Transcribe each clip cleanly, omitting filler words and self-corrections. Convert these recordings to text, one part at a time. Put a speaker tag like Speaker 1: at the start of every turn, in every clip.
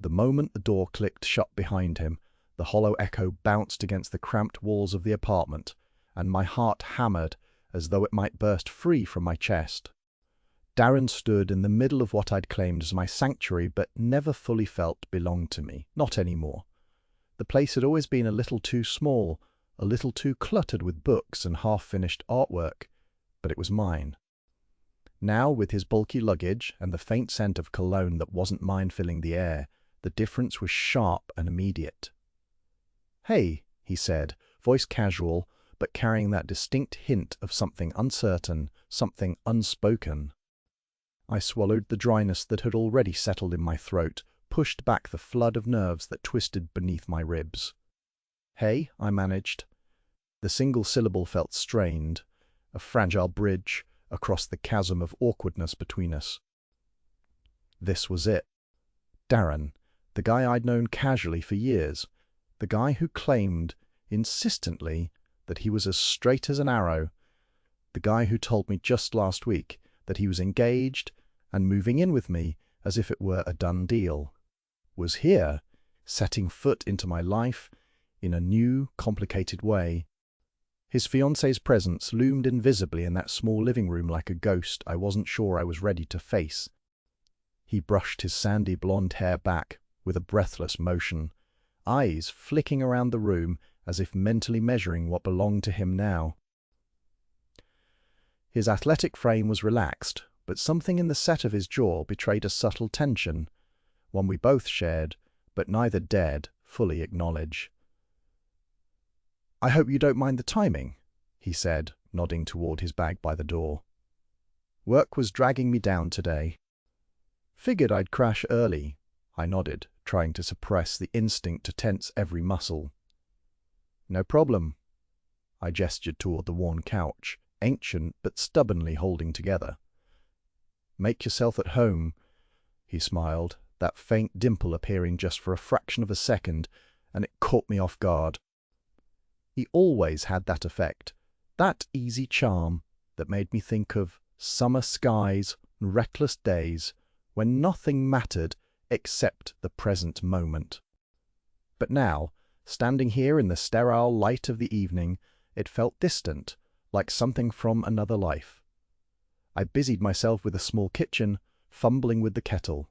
Speaker 1: The moment the door clicked shut behind him, the hollow echo bounced against the cramped walls of the apartment, and my heart hammered as though it might burst free from my chest. Darren stood in the middle of what I'd claimed as my sanctuary but never fully felt belonged to me. Not anymore. The place had always been a little too small, a little too cluttered with books and half-finished artwork, but it was mine. Now, with his bulky luggage and the faint scent of cologne that wasn't mine filling the air, the difference was sharp and immediate. "Hey," he said, voice casual, but carrying that distinct hint of something uncertain, something unspoken. I swallowed the dryness that had already settled in my throat, pushed back the flood of nerves that twisted beneath my ribs. "Hey," I managed. The single syllable felt strained, a fragile bridge across the chasm of awkwardness between us. This was it. Darren, the guy I'd known casually for years, the guy who claimed, insistently, that he was as straight as an arrow, the guy who told me just last week that he was engaged and moving in with me as if it were a done deal, was here, setting foot into my life in a new, complicated way. His fiancée's presence loomed invisibly in that small living room like a ghost I wasn't sure I was ready to face. He brushed his sandy blonde hair back with a breathless motion, eyes flicking around the room as if mentally measuring what belonged to him now. His athletic frame was relaxed, but something in the set of his jaw betrayed a subtle tension, one we both shared, but neither dared fully acknowledge. "I hope you don't mind the timing," he said, nodding toward his bag by the door. "Work was dragging me down today. Figured I'd crash early," I nodded, trying to suppress the instinct to tense every muscle. "No problem." I gestured toward the worn couch, ancient but stubbornly holding together. "Make yourself at home," he smiled, that faint dimple appearing just for a fraction of a second, and it caught me off guard. He always had that effect, that easy charm that made me think of summer skies and reckless days when nothing mattered except the present moment. But now, standing here in the sterile light of the evening, it felt distant, like something from another life. I busied myself with a small kitchen, fumbling with the kettle.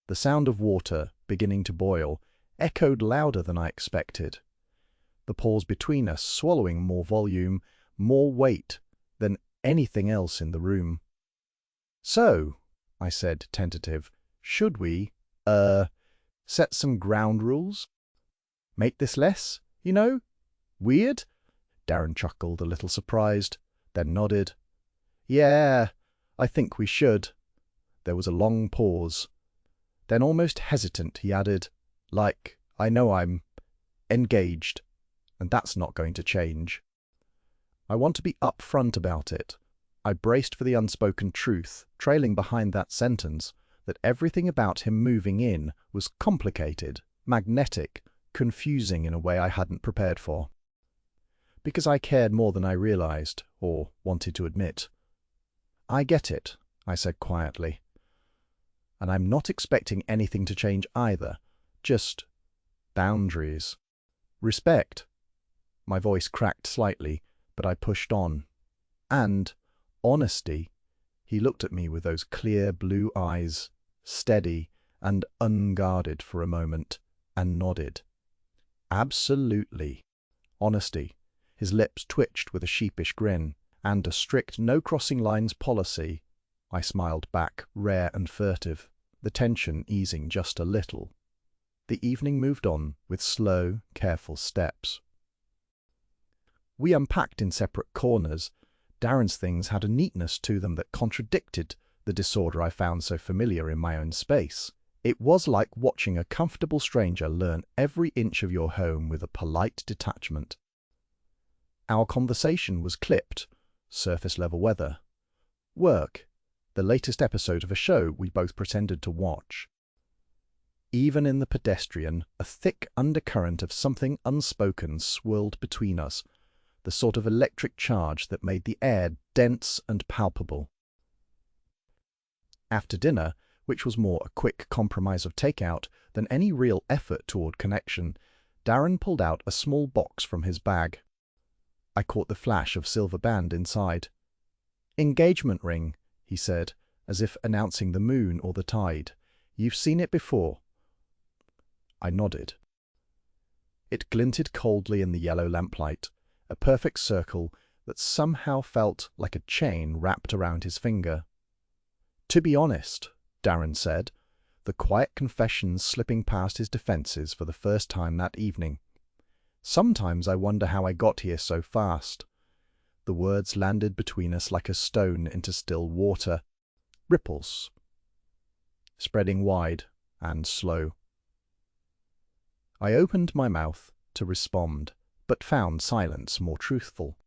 Speaker 1: The sound of water, beginning to boil, echoed louder than I expected. The pause between us swallowing more volume, more weight than anything else in the room. "So," I said, tentative, "should we, set some ground rules? Make this less, weird?" Darren chuckled, a little surprised, then nodded. "Yeah, I think we should." There was a long pause. Then, almost hesitant, he added, "Like, I know I'm engaged, and that's not going to change." I want to be upfront about it. I braced for the unspoken truth, trailing behind that sentence, that everything about him moving in was complicated, magnetic, confusing in a way I hadn't prepared for. Because I cared more than I realized, or wanted to admit. "I get it," I said quietly. "And I'm not expecting anything to change either, just boundaries. Respect." My voice cracked slightly, but I pushed on. "And honesty." He looked at me with those clear blue eyes, steady and unguarded for a moment, and nodded. "Absolutely. Honesty." His lips twitched with a sheepish grin. "And a strict no-crossing-lines policy." I smiled back, rare and furtive, the tension easing just a little. The evening moved on with slow, careful steps. We unpacked in separate corners. Darren's things had a neatness to them that contradicted the disorder I found so familiar in my own space. It was like watching a comfortable stranger learn every inch of your home with a polite detachment. Our conversation was clipped, surface-level weather. Work, the latest episode of a show we both pretended to watch. Even in the pedestrian, a thick undercurrent of something unspoken swirled between us, the sort of electric charge that made the air dense and palpable. After dinner, which was more a quick compromise of takeout than any real effort toward connection, Darren pulled out a small box from his bag. I caught the flash of silver band inside. "Engagement ring," he said, as if announcing the moon or the tide. "You've seen it before." I nodded. It glinted coldly in the yellow lamplight, a perfect circle that somehow felt like a chain wrapped around his finger. "To be honest," Darren said, the quiet confession slipping past his defenses for the first time that evening, "sometimes I wonder how I got here so fast." The words landed between us like a stone into still water. Ripples. Spreading wide and slow. I opened my mouth to respond, but found silence more truthful.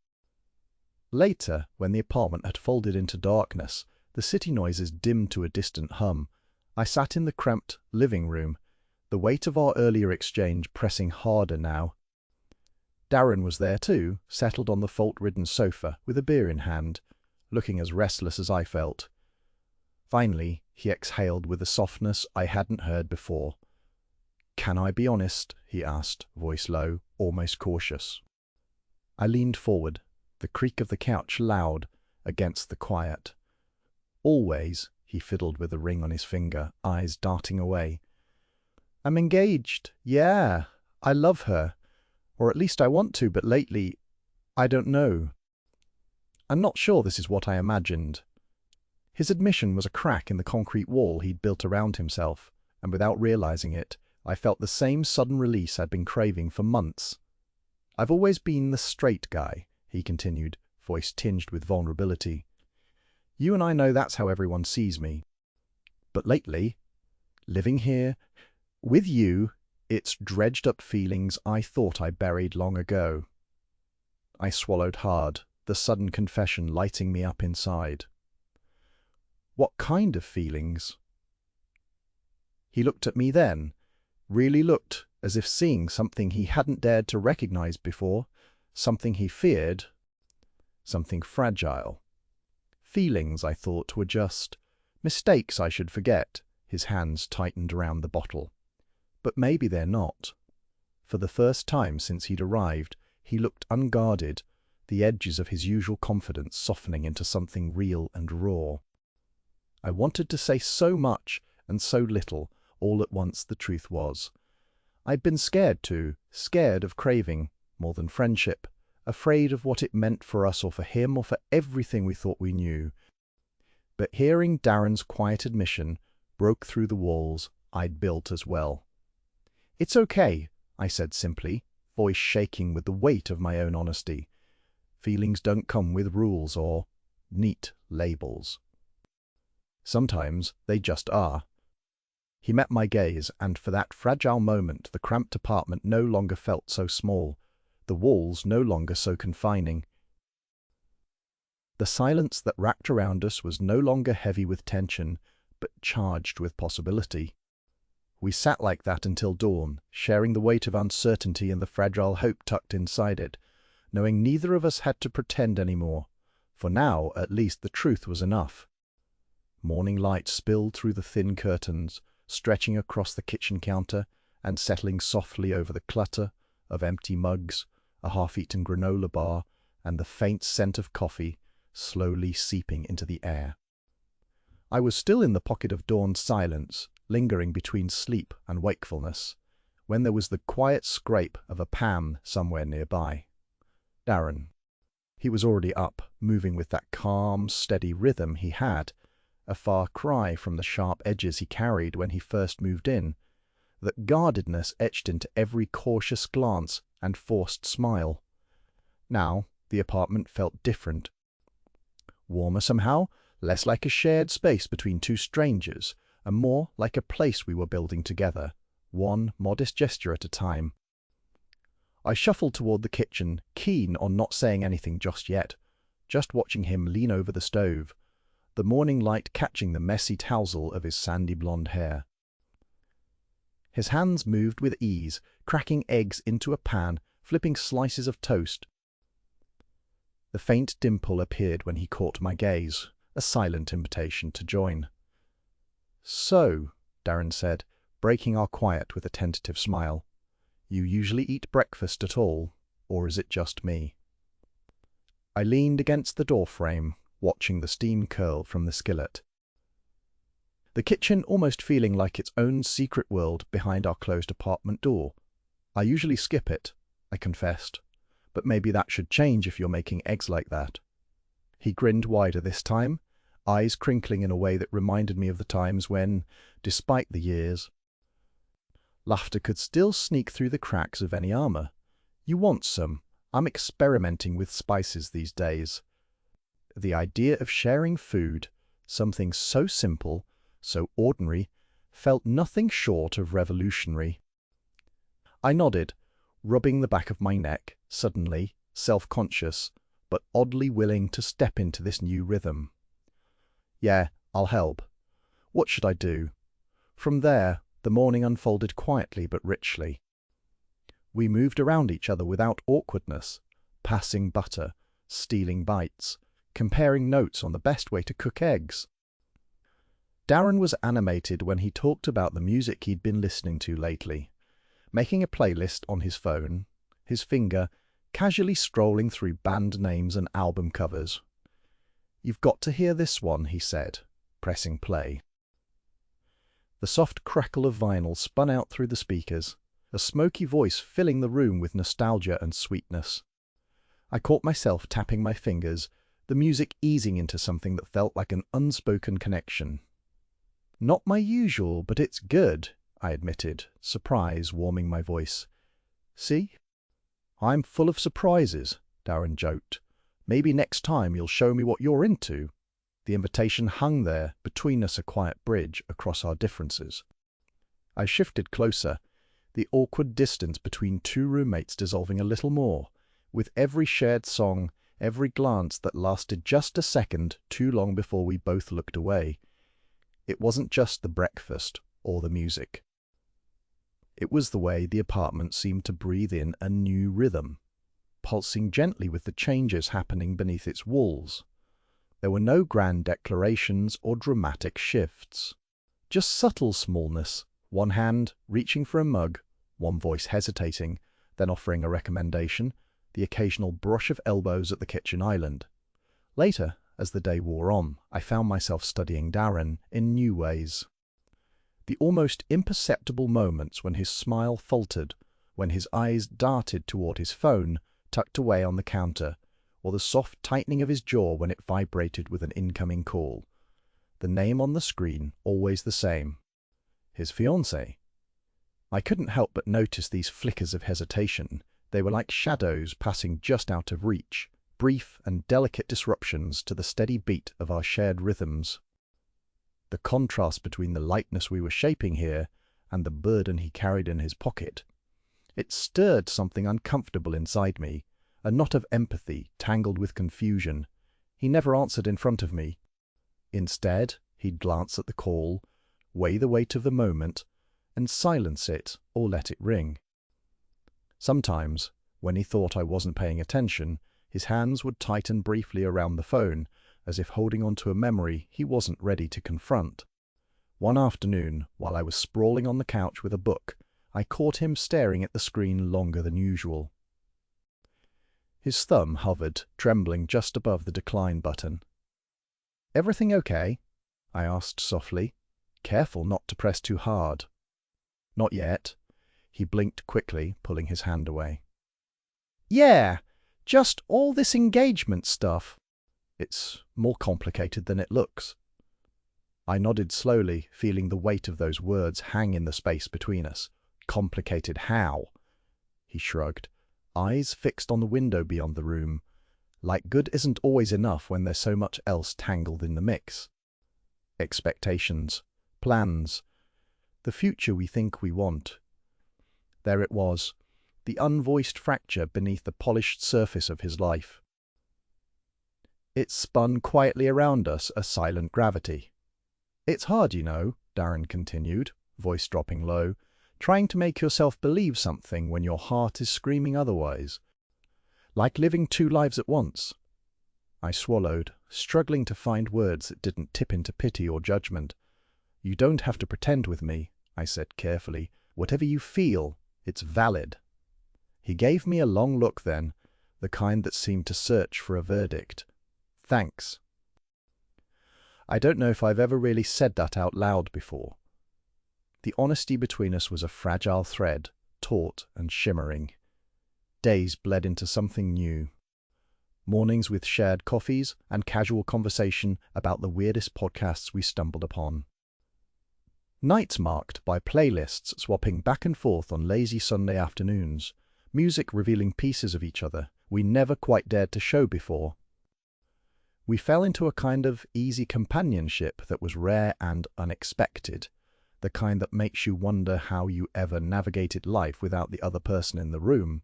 Speaker 1: Later, when the apartment had folded into darkness, the city noises dimmed to a distant hum, I sat in the cramped living room, the weight of our earlier exchange pressing harder now. Darren was there too, settled on the fault-ridden sofa with a beer in hand, looking as restless as I felt. Finally, he exhaled with a softness I hadn't heard before. "Can I be honest?" he asked, voice low, almost cautious. I leaned forward, the creak of the couch loud against the quiet. "Always," he fiddled with a ring on his finger, eyes darting away. "I'm engaged. Yeah, I love her. Or at least I want to, but lately, I don't know. I'm not sure this is what I imagined." His admission was a crack in the concrete wall he'd built around himself, and without realizing it, I felt the same sudden release I'd been craving for months. "I've always been the straight guy," he continued, voice tinged with vulnerability. "You and I know that's how everyone sees me. But lately, living here, with you, it's dredged up feelings I thought I buried long ago." I swallowed hard, the sudden confession lighting me up inside. "What kind of feelings?" He looked at me then, really looked as if seeing something he hadn't dared to recognize before, something he feared, something fragile. Feelings, I thought, were just mistakes I should forget. His hands tightened around the bottle. But maybe they're not. For the first time since he'd arrived, he looked unguarded, the edges of his usual confidence softening into something real and raw. I wanted to say so much and so little, all at once the truth was. I'd been scared of craving, more than friendship, afraid of what it meant for us or for him or for everything we thought we knew. But hearing Darren's quiet admission broke through the walls I'd built as well. "It's okay," I said simply, voice shaking with the weight of my own honesty. "Feelings don't come with rules or neat labels. Sometimes they just are." He met my gaze, and for that fragile moment the cramped apartment no longer felt so small, the walls no longer so confining. The silence that wrapped around us was no longer heavy with tension, but charged with possibility. We sat like that until dawn, sharing the weight of uncertainty and the fragile hope tucked inside it, knowing neither of us had to pretend anymore. For now, at least, the truth was enough. Morning light spilled through the thin curtains, stretching across the kitchen counter and settling softly over the clutter of empty mugs, a half-eaten granola bar, and the faint scent of coffee slowly seeping into the air. I was still in the pocket of dawn's silence, lingering between sleep and wakefulness, when there was the quiet scrape of a pan somewhere nearby. Darren. He was already up, moving with that calm, steady rhythm he had, a far cry from the sharp edges he carried when he first moved in, that guardedness etched into every cautious glance and forced smile. Now, the apartment felt different. Warmer somehow, less like a shared space between two strangers, and more like a place we were building together, one modest gesture at a time. I shuffled toward the kitchen, keen on not saying anything just yet, just watching him lean over the stove, the morning light catching the messy tousle of his sandy blonde hair. His hands moved with ease, cracking eggs into a pan, flipping slices of toast. The faint dimple appeared when he caught my gaze, a silent invitation to join. "So," Darren said, breaking our quiet with a tentative smile, "you usually eat breakfast at all, or is it just me?" I leaned against the doorframe, watching the steam curl from the skillet. The kitchen almost feeling like its own secret world behind our closed apartment door. "I usually skip it," I confessed, "but maybe that should change if you're making eggs like that." He grinned wider this time, eyes crinkling in a way that reminded me of the times when, despite the years, laughter could still sneak through the cracks of any armor. "You want some? I'm experimenting with spices these days." The idea of sharing food, something so simple, so ordinary, felt nothing short of revolutionary. I nodded, rubbing the back of my neck, suddenly self-conscious, but oddly willing to step into this new rhythm. "Yeah, I'll help. What should I do?" From there, the morning unfolded quietly but richly. We moved around each other without awkwardness, passing butter, stealing bites, comparing notes on the best way to cook eggs. Darren was animated when he talked about the music he'd been listening to lately, making a playlist on his phone, his finger casually scrolling through band names and album covers. "You've got to hear this one," he said, pressing play. The soft crackle of vinyl spun out through the speakers, a smoky voice filling the room with nostalgia and sweetness. I caught myself tapping my fingers, the music easing into something that felt like an unspoken connection. "Not my usual, but it's good," I admitted, surprise warming my voice. "See? I'm full of surprises," Darren joked. "Maybe next time you'll show me what you're into." The invitation hung there, between us a quiet bridge across our differences. I shifted closer, the awkward distance between two roommates dissolving a little more, with every shared song, every glance that lasted just a second too long before we both looked away. It wasn't just the breakfast or the music. It was the way the apartment seemed to breathe in a new rhythm, pulsing gently with the changes happening beneath its walls. There were no grand declarations or dramatic shifts, just subtle smallness, one hand reaching for a mug, one voice hesitating, then offering a recommendation, the occasional brush of elbows at the kitchen island. Later, as the day wore on, I found myself studying Darren in new ways. The almost imperceptible moments when his smile faltered, when his eyes darted toward his phone, tucked away on the counter, or the soft tightening of his jaw when it vibrated with an incoming call. The name on the screen always the same. His fiancée. I couldn't help but notice these flickers of hesitation. They were like shadows passing just out of reach, brief and delicate disruptions to the steady beat of our shared rhythms. The contrast between the lightness we were shaping here and the burden he carried in his pocket. It stirred something uncomfortable inside me, a knot of empathy tangled with confusion. He never answered in front of me. Instead, he'd glance at the call, weigh the weight of the moment, and silence it or let it ring. Sometimes, when he thought I wasn't paying attention, his hands would tighten briefly around the phone, as if holding on to a memory he wasn't ready to confront. One afternoon, while I was sprawling on the couch with a book, I caught him staring at the screen longer than usual. His thumb hovered, trembling just above the decline button. "Everything okay?" I asked softly, careful not to press too hard. "Not yet." He blinked quickly, pulling his hand away. "Yeah, just all this engagement stuff." "It's more complicated than it looks." I nodded slowly, feeling the weight of those words hang in the space between us. "Complicated how?" He shrugged, eyes fixed on the window beyond the room. Like good isn't always enough when there's so much else tangled in the mix. Expectations, plans, the future we think we want. There it was, the unvoiced fracture beneath the polished surface of his life. It spun quietly around us, a silent gravity. "It's hard, you know," Darren continued, voice dropping low, "trying to make yourself believe something when your heart is screaming otherwise. Like living two lives at once." I swallowed, struggling to find words that didn't tip into pity or judgment. You don't have to pretend with me, I said carefully. Whatever you feel, it's valid. He gave me a long look then, the kind that seemed to search for a verdict. Thanks. I don't know if I've ever really said that out loud before. The honesty between us was a fragile thread, taut and shimmering. Days bled into something new. Mornings with shared coffees and casual conversation about the weirdest podcasts we stumbled upon. Nights marked by playlists swapping back and forth on lazy Sunday afternoons, music revealing pieces of each other we never quite dared to show before. We fell into a kind of easy companionship that was rare and unexpected, the kind that makes you wonder how you ever navigated life without the other person in the room.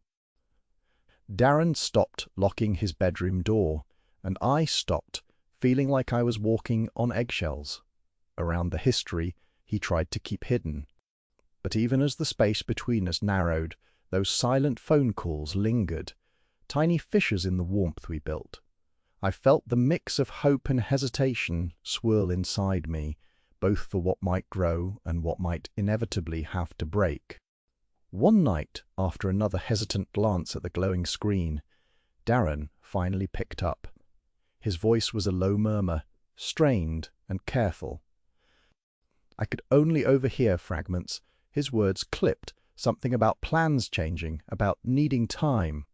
Speaker 1: Darren stopped locking his bedroom door, and I stopped, feeling like I was walking on eggshells, around the history he tried to keep hidden. But even as the space between us narrowed, those silent phone calls lingered, tiny fissures in the warmth we built. I felt the mix of hope and hesitation swirl inside me, both for what might grow and what might inevitably have to break. One night, after another hesitant glance at the glowing screen, Darren finally picked up. His voice was a low murmur, strained and careful. I could only overhear fragments. His words clipped, something about plans changing, about needing time.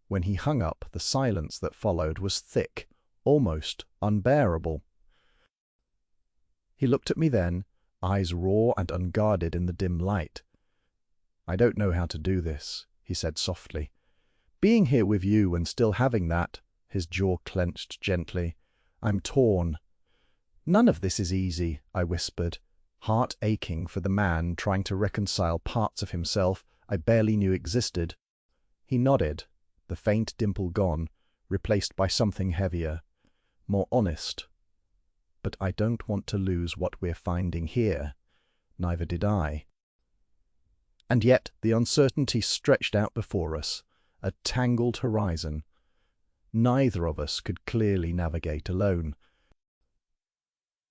Speaker 1: When he hung up, the silence that followed was thick, almost unbearable. He looked at me then, eyes raw and unguarded in the dim light. "I don't know how to do this," he said softly. "Being here with you and still having that," his jaw clenched gently, "I'm torn." "None of this is easy," I whispered, heart aching for the man trying to reconcile parts of himself I barely knew existed. He nodded, the faint dimple gone, replaced by something heavier, more honest. "But I don't want to lose what we're finding here." Neither did I. And yet the uncertainty stretched out before us, a tangled horizon. Neither of us could clearly navigate alone.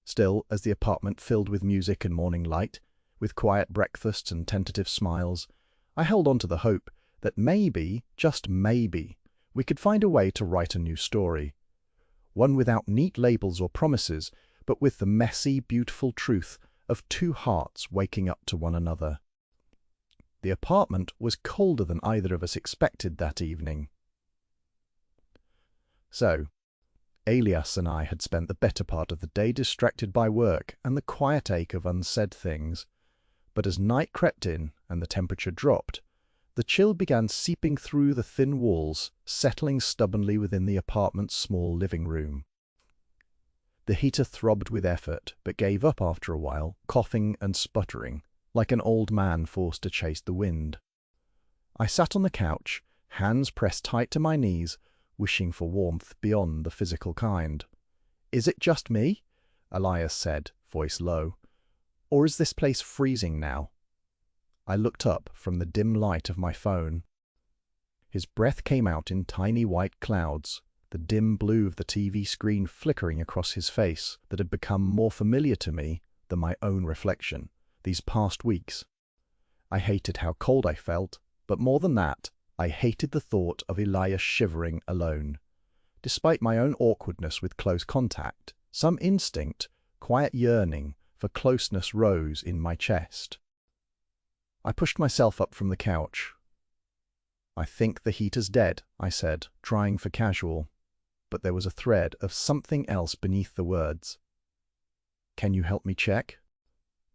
Speaker 1: Still, as the apartment filled with music and morning light, with quiet breakfasts and tentative smiles, I held on to the hope that maybe, just maybe, we could find a way to write a new story. One without neat labels or promises, but with the messy, beautiful truth of two hearts waking up to one another. The apartment was colder than either of us expected that evening. So, Elias and I had spent the better part of the day distracted by work and the quiet ache of unsaid things. But as night crept in and the temperature dropped, the chill began seeping through the thin walls, settling stubbornly within the apartment's small living room. The heater throbbed with effort, but gave up after a while, coughing and sputtering, like an old man forced to chase the wind. I sat on the couch, hands pressed tight to my knees, wishing for warmth beyond the physical kind. "Is it just me?" Elias said, voice low. "Or is this place freezing now?" I looked up from the dim light of my phone. His breath came out in tiny white clouds, the dim blue of the TV screen flickering across his face that had become more familiar to me than my own reflection these past weeks. I hated how cold I felt, but more than that, I hated the thought of Elias shivering alone. Despite my own awkwardness with close contact, some instinct, quiet yearning for closeness rose in my chest. I pushed myself up from the couch. "I think the heater's dead," I said, trying for casual. But there was a thread of something else beneath the words. "Can you help me check?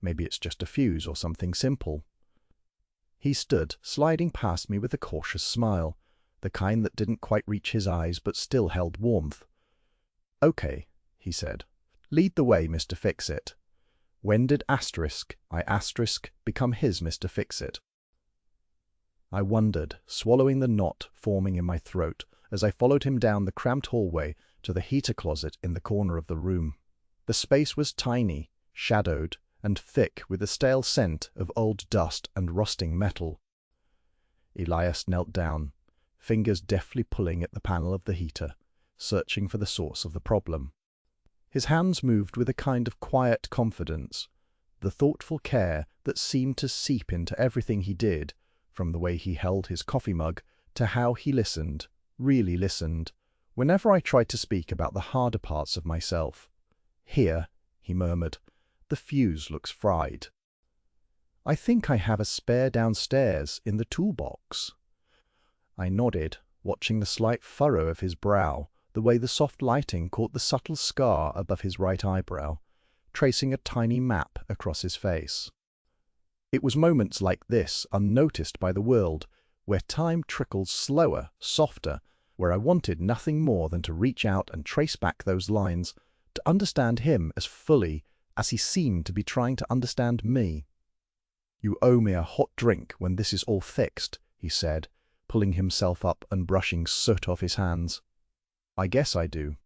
Speaker 1: Maybe it's just a fuse or something simple." He stood, sliding past me with a cautious smile, the kind that didn't quite reach his eyes but still held warmth. "Okay," he said. "Lead the way, Mr. Fix-It." When did I become his Mr. Fix-It? I wondered, swallowing the knot forming in my throat as I followed him down the cramped hallway to the heater closet in the corner of the room. The space was tiny, shadowed, and thick with the stale scent of old dust and rusting metal. Elias knelt down, fingers deftly pulling at the panel of the heater, searching for the source of the problem. His hands moved with a kind of quiet confidence, the thoughtful care that seemed to seep into everything he did, from the way he held his coffee mug to how he listened, really listened, whenever I tried to speak about the harder parts of myself. "Here," he murmured, "the fuse looks fried. I think I have a spare downstairs in the toolbox." I nodded, watching the slight furrow of his brow, the way the soft lighting caught the subtle scar above his right eyebrow, tracing a tiny map across his face. It was moments like this, unnoticed by the world, where time trickles slower, softer, where I wanted nothing more than to reach out and trace back those lines, to understand him as fully as he seemed to be trying to understand me. "You owe me a hot drink when this is all fixed," he said, pulling himself up and brushing soot off his hands. "I guess I do,"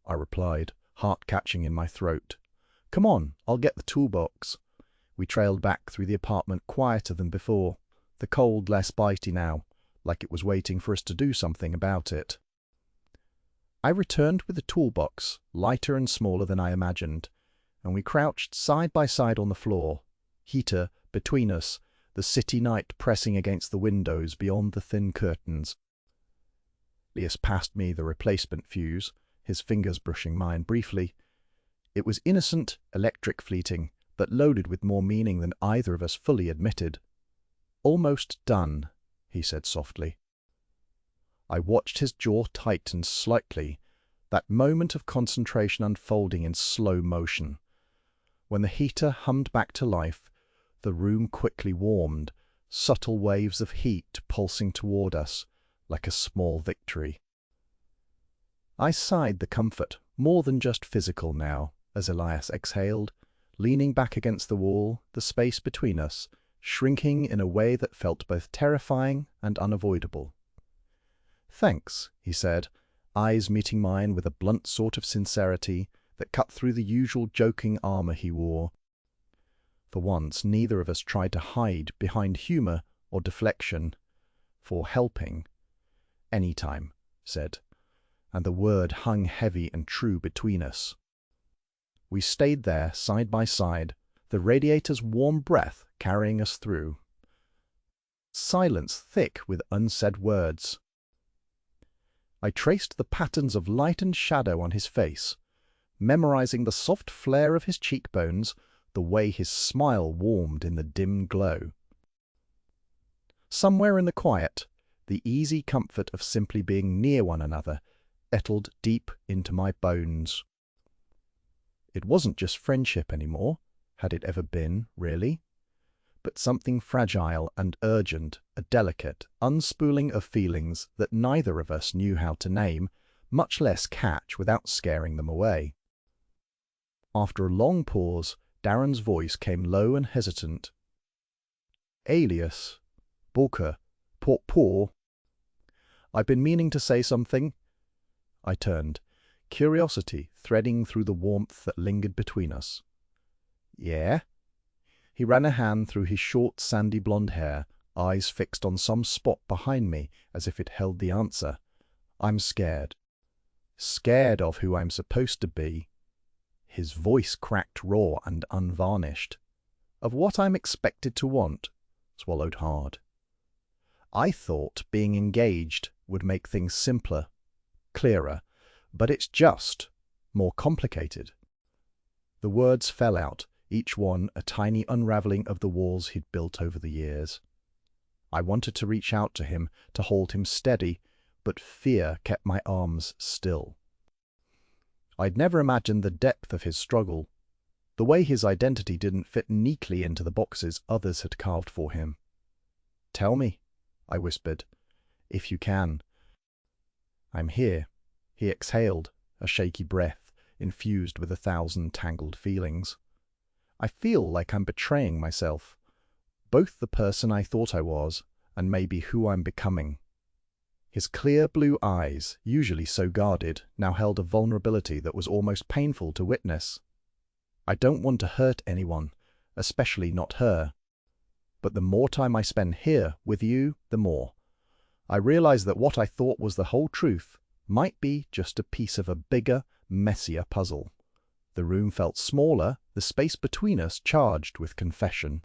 Speaker 1: I replied, heart catching in my throat. "Come on, I'll get the toolbox." We trailed back through the apartment quieter than before, the cold less bitey now, like it was waiting for us to do something about it. I returned with the toolbox, lighter and smaller than I imagined, and we crouched side by side on the floor, heater between us, the city night pressing against the windows beyond the thin curtains. Elias passed me the replacement fuse, his fingers brushing mine briefly. It was innocent, electric fleeting, but loaded with more meaning than either of us fully admitted. "Almost done," he said softly. I watched his jaw tighten slightly, that moment of concentration unfolding in slow motion. When the heater hummed back to life, the room quickly warmed, subtle waves of heat pulsing toward us, like a small victory. I sighed the comfort, more than just physical now, as Elias exhaled, leaning back against the wall, the space between us, shrinking in a way that felt both terrifying and unavoidable. "Thanks," he said, eyes meeting mine with a blunt sort of sincerity that cut through the usual joking armor he wore. For once, neither of us tried to hide behind humor or deflection. "For helping." "Anytime," said, and the word hung heavy and true between us. We stayed there, side by side, the radiator's warm breath carrying us through. Silence thick with unsaid words. I traced the patterns of light and shadow on his face, memorizing the soft flare of his cheekbones, the way his smile warmed in the dim glow. Somewhere in the quiet, the easy comfort of simply being near one another settled deep into my bones. It wasn't just friendship anymore, had it ever been, really, but something fragile and urgent, a delicate unspooling of feelings that neither of us knew how to name, much less catch without scaring them away. After a long pause, Darren's voice came low and hesitant. "Elias, Boker, Paw. I've been meaning to say something." I turned, curiosity threading through the warmth that lingered between us. "Yeah?" He ran a hand through his short, sandy blonde hair, eyes fixed on some spot behind me as if it held the answer. "I'm scared. Scared of who I'm supposed to be." His voice cracked raw and unvarnished. "Of what I'm expected to want." Swallowed hard. I thought being engaged would make things simpler, clearer, but it's just more complicated. The words fell out, each one a tiny unraveling of the walls he'd built over the years. I wanted to reach out to him, to hold him steady, but fear kept my arms still. I'd never imagined the depth of his struggle, the way his identity didn't fit neatly into the boxes others had carved for him. "Tell me," I whispered, "if you can." "I'm here," he exhaled, a shaky breath, infused with 1,000 tangled feelings. "I feel like I'm betraying myself, both the person I thought I was, and maybe who I'm becoming." His clear blue eyes, usually so guarded, now held a vulnerability that was almost painful to witness. "I don't want to hurt anyone, especially not her. But the more time I spend here with you, the more. I realize that what I thought was the whole truth might be just a piece of a bigger, messier puzzle." The room felt smaller, the space between us charged with confession.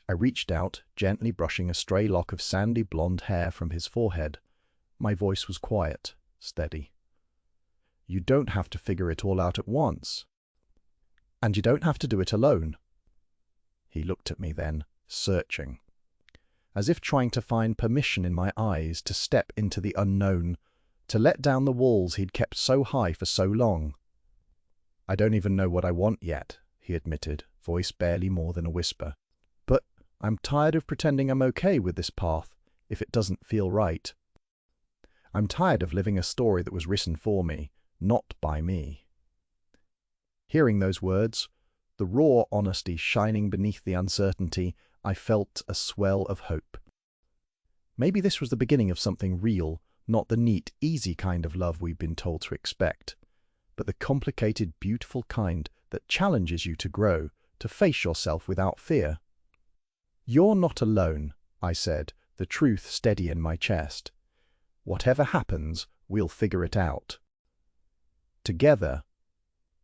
Speaker 1: I reached out, gently brushing a stray lock of sandy blonde hair from his forehead. My voice was quiet, steady. You don't have to figure it all out at once. And you don't have to do it alone. He looked at me then, searching, as if trying to find permission in my eyes to step into the unknown, to let down the walls he'd kept so high for so long. I don't even know what I want yet, he admitted, voice barely more than a whisper. But I'm tired of pretending I'm okay with this path if it doesn't feel right. I'm tired of living a story that was written for me, not by me. Hearing those words, the raw honesty shining beneath the uncertainty, I felt a swell of hope. Maybe this was the beginning of something real, not the neat, easy kind of love we've been told to expect, but the complicated, beautiful kind that challenges you to grow, to face yourself without fear. You're not alone, I said, the truth steady in my chest. Whatever happens, we'll figure it out. Together.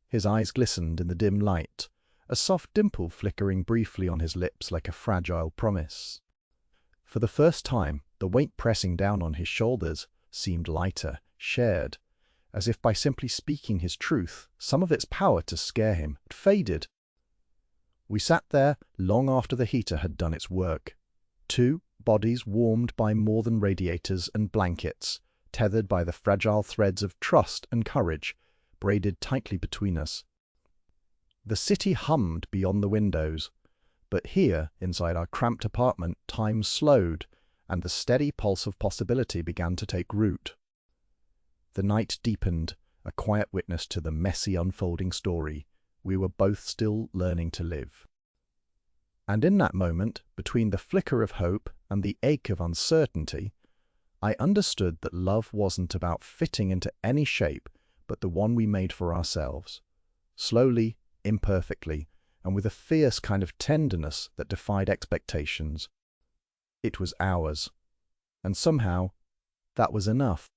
Speaker 1: His eyes glistened in the dim light, a soft dimple flickering briefly on his lips like a fragile promise. For the first time, the weight pressing down on his shoulders seemed lighter, shared, as if by simply speaking his truth, some of its power to scare him had faded. We sat there long after the heater had done its work. Two bodies warmed by more than radiators and blankets, tethered by the fragile threads of trust and courage, braided tightly between us. The city hummed beyond the windows, but here, inside our cramped apartment, time slowed, and the steady pulse of possibility began to take root. The night deepened, a quiet witness to the messy unfolding story. We were both still learning to live. And in that moment, between the flicker of hope and the ache of uncertainty, I understood that love wasn't about fitting into any shape, but the one we made for ourselves. Slowly, imperfectly, and with a fierce kind of tenderness that defied expectations. It was ours. And somehow, that was enough.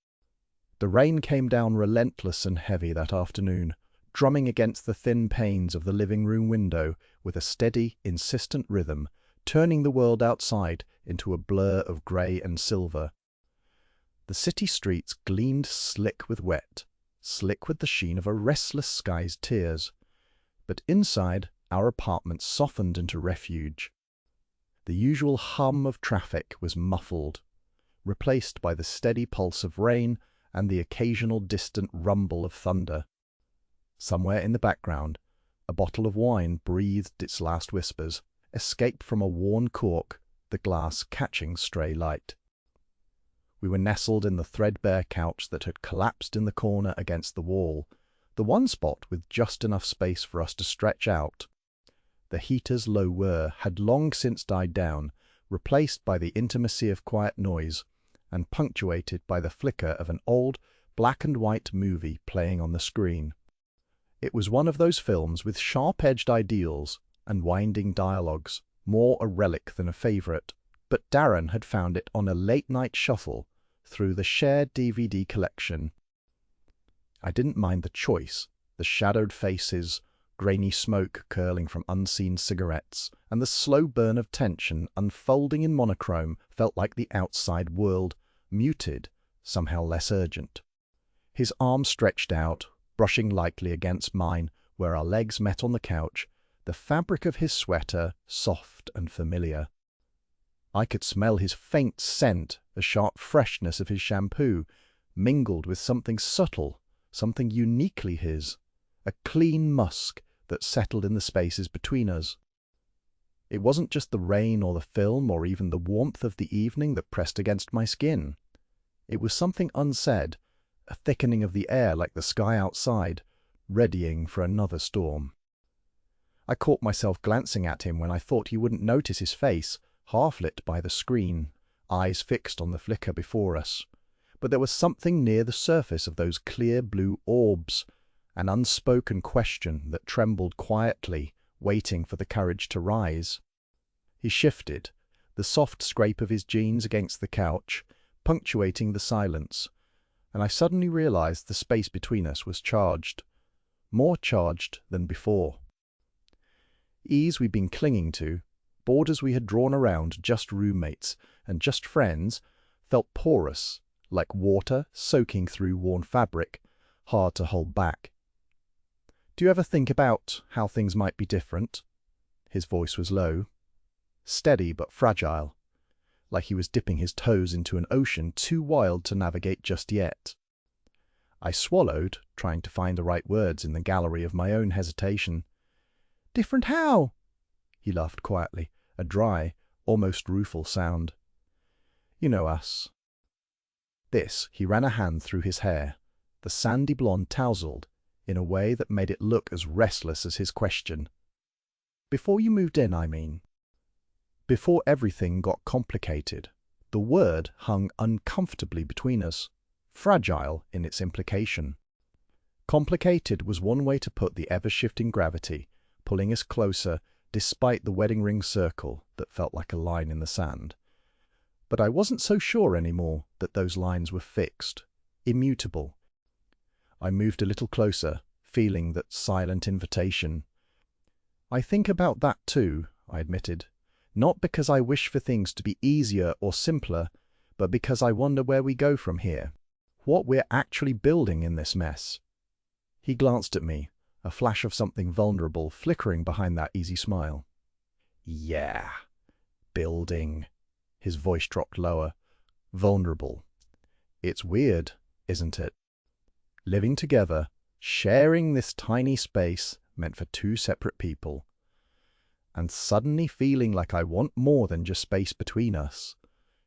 Speaker 1: The rain came down relentless and heavy that afternoon, drumming against the thin panes of the living room window with a steady, insistent rhythm, turning the world outside into a blur of grey and silver. The city streets gleamed slick with wet, slick with the sheen of a restless sky's tears. But inside, our apartment softened into refuge. The usual hum of traffic was muffled, replaced by the steady pulse of rain and the occasional distant rumble of thunder. Somewhere in the background, a bottle of wine breathed its last whispers, escaped from a worn cork, the glass catching stray light. We were nestled in the threadbare couch that had collapsed in the corner against the wall, the one spot with just enough space for us to stretch out. The heater's low whir had long since died down, replaced by the intimacy of quiet noise, and punctuated by the flicker of an old, black-and-white movie playing on the screen. It was one of those films with sharp-edged ideals and winding dialogues, more a relic than a favourite, but Darren had found it on a late-night shuffle through the shared DVD collection. I didn't mind the choice, the shadowed faces, grainy smoke curling from unseen cigarettes, and the slow burn of tension unfolding in monochrome felt like the outside world, muted, somehow less urgent. His arm stretched out, brushing lightly against mine where our legs met on the couch, the fabric of his sweater soft and familiar. I could smell his faint scent, the sharp freshness of his shampoo, mingled with something subtle, something uniquely his, a clean musk that settled in the spaces between us. It wasn't just the rain or the film or even the warmth of the evening that pressed against my skin. It was something unsaid, a thickening of the air like the sky outside, readying for another storm. I caught myself glancing at him when I thought he wouldn't notice his face, half lit by the screen, eyes fixed on the flicker before us. But there was something near the surface of those clear blue orbs, an unspoken question that trembled quietly, waiting for the courage to rise. He shifted, the soft scrape of his jeans against the couch, punctuating the silence, and I suddenly realized the space between us was charged. more charged than before. Ease we'd been clinging to, borders we had drawn around just roommates and just friends, felt porous, like water soaking through worn fabric, hard to hold back. Do you ever think about how things might be different? His voice was low, steady but fragile, like he was dipping his toes into an ocean too wild to navigate just yet. I swallowed, trying to find the right words in the gallery of my own hesitation. "Different how?" He laughed quietly, a dry, almost rueful sound. "You know us." He ran a hand through his hair, the sandy blonde tousled, in a way that made it look as restless as his question. "Before you moved in, I mean. Before everything got complicated." The word hung uncomfortably between us, fragile in its implication. Complicated was one way to put the ever-shifting gravity, pulling us closer despite the wedding ring circle that felt like a line in the sand. But I wasn't so sure anymore that those lines were fixed, immutable. I moved a little closer, feeling that silent invitation. "I think about that too," I admitted. "Not because I wish for things to be easier or simpler, but because I wonder where we go from here. What we're actually building in this mess." He glanced at me, a flash of something vulnerable flickering behind that easy smile. "Yeah, building." His voice dropped lower. "Vulnerable. It's weird, isn't it? Living together, sharing this tiny space meant for two separate people. And suddenly feeling like I want more than just space between us."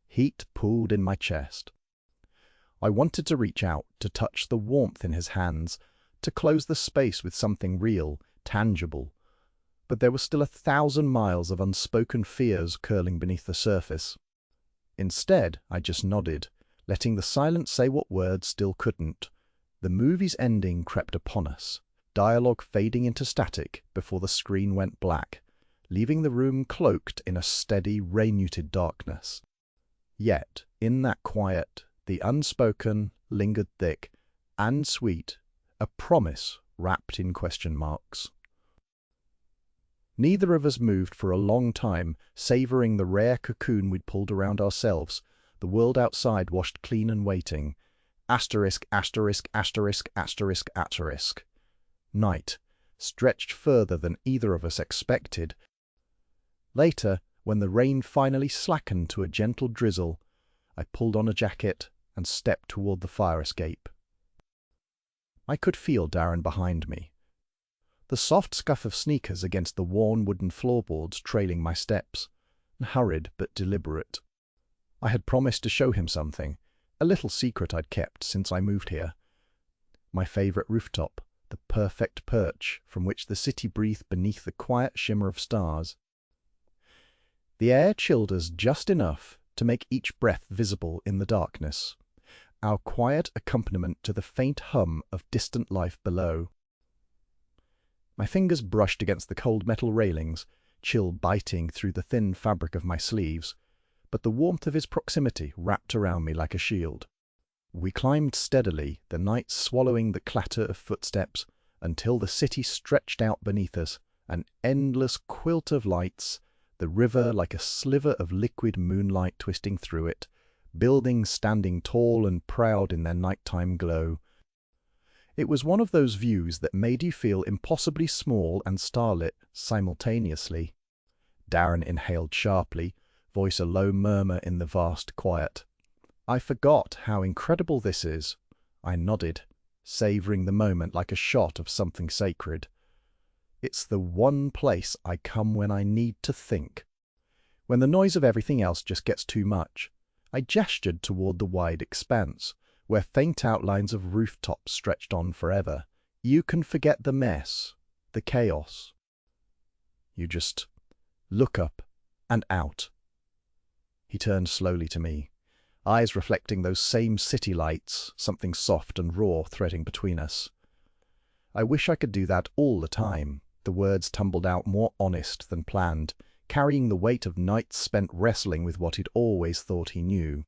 Speaker 1: Heat pooled in my chest. I wanted to reach out, to touch the warmth in his hands, to close the space with something real, tangible. But there was still 1,000 miles of unspoken fears curling beneath the surface. Instead, I just nodded, letting the silence say what words still couldn't. The movie's ending crept upon us, dialogue fading into static before the screen went black, leaving the room cloaked in a steady, rain-muted darkness. Yet, in that quiet, the unspoken lingered thick and sweet, a promise wrapped in question marks. Neither of us moved for a long time, savoring the rare cocoon we'd pulled around ourselves, the world outside washed clean and waiting. Asterisk, asterisk, asterisk, asterisk, asterisk. Night, stretched further than either of us expected. Later, when the rain finally slackened to a gentle drizzle, I pulled on a jacket and stepped toward the fire escape. I could feel Darren behind me, the soft scuff of sneakers against the worn wooden floorboards trailing my steps, hurried but deliberate. I had promised to show him something, a little secret I'd kept since I moved here. My favorite rooftop, the perfect perch from which the city breathed beneath the quiet shimmer of stars. The air chilled us just enough to make each breath visible in the darkness, our quiet accompaniment to the faint hum of distant life below. My fingers brushed against the cold metal railings, chill biting through the thin fabric of my sleeves, but the warmth of his proximity wrapped around me like a shield. We climbed steadily, the night swallowing the clatter of footsteps, until the city stretched out beneath us, an endless quilt of lights, the river like a sliver of liquid moonlight twisting through it, buildings standing tall and proud in their nighttime glow. It was one of those views that made you feel impossibly small and starlit simultaneously. Darren inhaled sharply, voice a low murmur in the vast quiet. "I forgot how incredible this is." I nodded, savoring the moment like a shot of something sacred. "It's the one place I come when I need to think. When the noise of everything else just gets too much." I gestured toward the wide expanse, where faint outlines of rooftops stretched on forever. "You can forget the mess, the chaos. You just look up and out." He turned slowly to me, eyes reflecting those same city lights, something soft and raw threading between us. I wish I could do that all the time. The words tumbled out more honest than planned, carrying the weight of nights spent wrestling with what he'd always thought he knew.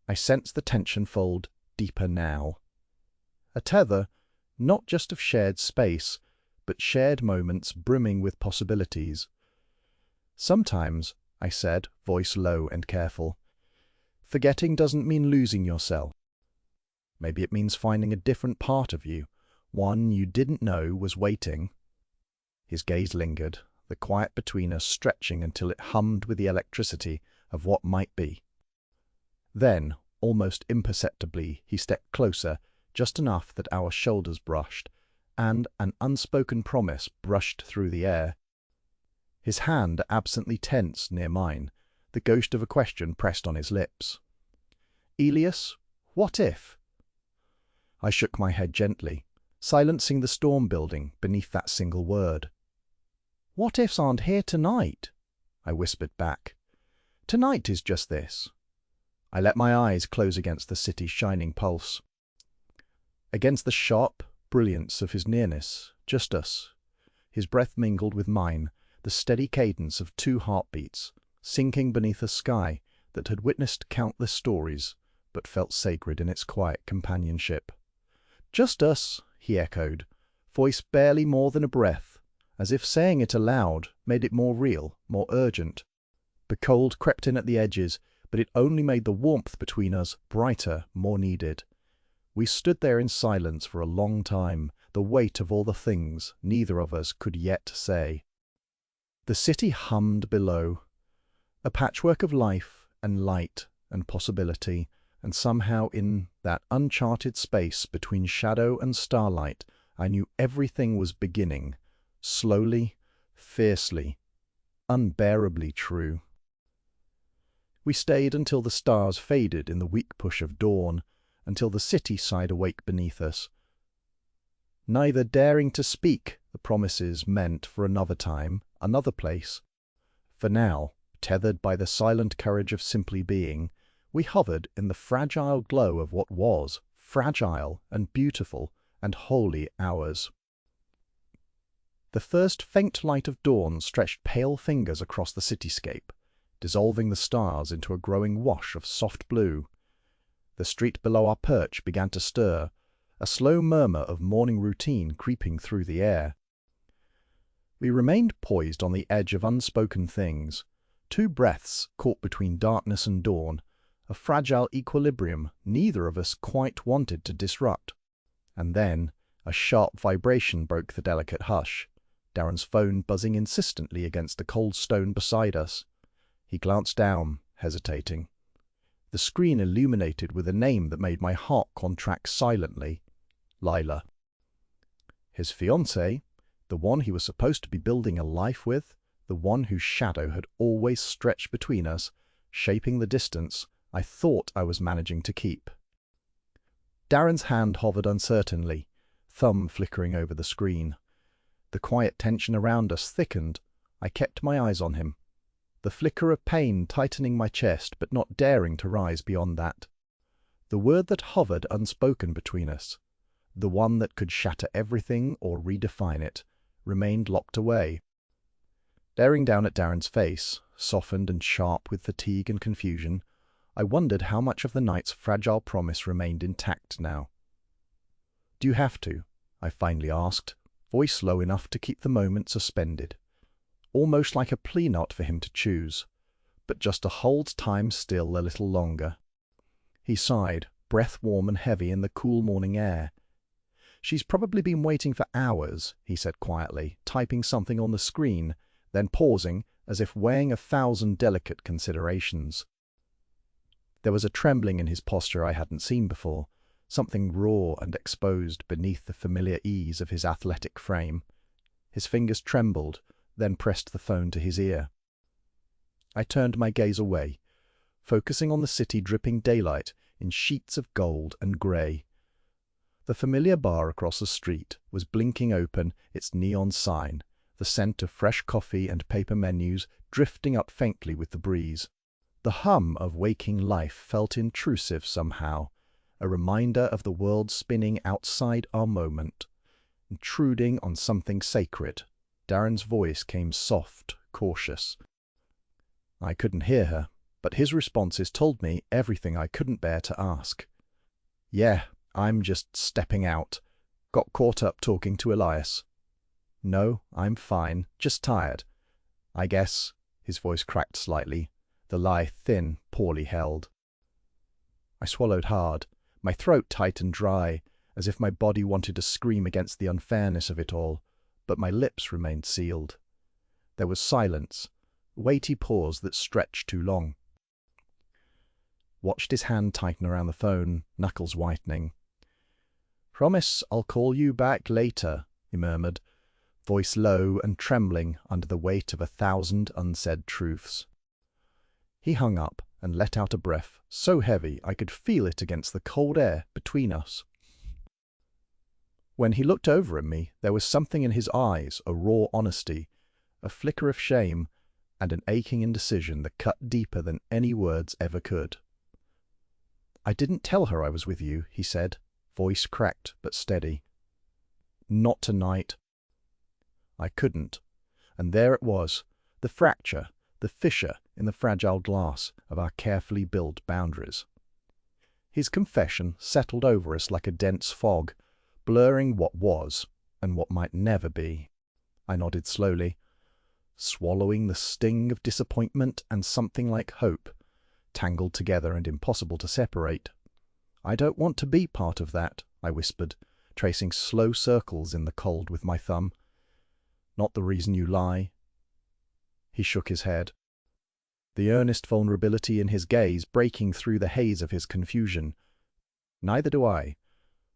Speaker 1: I sensed the tension fold deeper now. A tether, not just of shared space, but shared moments brimming with possibilities. "Sometimes," I said, voice low and careful, "forgetting doesn't mean losing yourself. Maybe it means finding a different part of you, one you didn't know was waiting." His gaze lingered, the quiet between us stretching until it hummed with the electricity of what might be. Then, almost imperceptibly, he stepped closer, just enough that our shoulders brushed, and an unspoken promise brushed through the air. His hand absently tense near mine, the ghost of a question pressed on his lips. "Elias, what if?" I shook my head gently, silencing the storm building beneath that single word. "What ifs aren't here tonight," I whispered back. "Tonight is just this." I let my eyes close against the city's shining pulse. Against the sharp brilliance of his nearness, just us. His breath mingled with mine, the steady cadence of 2 heartbeats, sinking beneath a sky that had witnessed countless stories, but felt sacred in its quiet companionship. "Just us," he echoed, voice barely more than a breath, as if saying it aloud made it more real, more urgent. The cold crept in at the edges, but it only made the warmth between us brighter, more needed. We stood there in silence for a long time, the weight of all the things neither of us could yet say. The city hummed below, a patchwork of life and light and possibility, and somehow in that uncharted space between shadow and starlight I knew everything was beginning, slowly, fiercely, unbearably true. We stayed until the stars faded in the weak push of dawn, until the city sighed awake beneath us, neither daring to speak the promises meant for another time, another place. For now, tethered by the silent courage of simply being, we hovered in the fragile glow of what was fragile and beautiful and wholly ours. The first faint light of dawn stretched pale fingers across the cityscape, dissolving the stars into a growing wash of soft blue. The street below our perch began to stir, a slow murmur of morning routine creeping through the air. We remained poised on the edge of unspoken things, 2 breaths caught between darkness and dawn, a fragile equilibrium neither of us quite wanted to disrupt. And then a sharp vibration broke the delicate hush, Darren's phone buzzing insistently against the cold stone beside us. He glanced down, hesitating. The screen illuminated with a name that made my heart contract silently. Lila. His fiancée, the one he was supposed to be building a life with, the one whose shadow had always stretched between us, shaping the distance I thought I was managing to keep. Darren's hand hovered uncertainly, thumb flickering over the screen. The quiet tension around us thickened. I kept my eyes on him, the flicker of pain tightening my chest but not daring to rise beyond that. The word that hovered unspoken between us, the one that could shatter everything or redefine it, remained locked away. Staring down at Darren's face, softened and sharp with fatigue and confusion, I wondered how much of the night's fragile promise remained intact now. "Do you have to?" I finally asked, voice low enough to keep the moment suspended. Almost like a plea not for him to choose, but just to hold time still a little longer. He sighed, breath warm and heavy in the cool morning air. "She's probably been waiting for hours," he said quietly, typing something on the screen, then pausing as if weighing 1,000 delicate considerations. There was a trembling in his posture I hadn't seen before, something raw and exposed beneath the familiar ease of his athletic frame. His fingers trembled, then pressed the phone to his ear. I turned my gaze away, focusing on the city dripping daylight in sheets of gold and grey. The familiar bar across the street was blinking open its neon sign, the scent of fresh coffee and paper menus drifting up faintly with the breeze. The hum of waking life felt intrusive somehow, a reminder of the world spinning outside our moment, intruding on something sacred. Darren's voice came soft, cautious. I couldn't hear her, but his responses told me everything I couldn't bear to ask. "Yeah, I'm just stepping out. Got caught up talking to Elias. No, I'm fine, just tired. I guess. His voice cracked slightly, the lie thin, poorly held. I swallowed hard, my throat tight and dry, as if my body wanted to scream against the unfairness of it all, but my lips remained sealed. There was silence, weighty pause that stretched too long. Watched his hand tighten around the phone, knuckles whitening. "Promise I'll call you back later," he murmured, voice low and trembling under the weight of 1,000 unsaid truths. He hung up and let out a breath so heavy I could feel it against the cold air between us. When he looked over at me, there was something in his eyes, a raw honesty, a flicker of shame, and an aching indecision that cut deeper than any words ever could. "I didn't tell her I was with you," he said, voice cracked but steady. "Not tonight." I couldn't. And there it was, the fracture, the fissure in the fragile glass of our carefully built boundaries. His confession settled over us like a dense fog, blurring what was and what might never be. I nodded slowly, swallowing the sting of disappointment and something like hope, tangled together and impossible to separate. "I don't want to be part of that," I whispered, tracing slow circles in the cold with my thumb. "Not the reason you lie." He shook his head, the earnest vulnerability in his gaze breaking through the haze of his confusion. "Neither do I."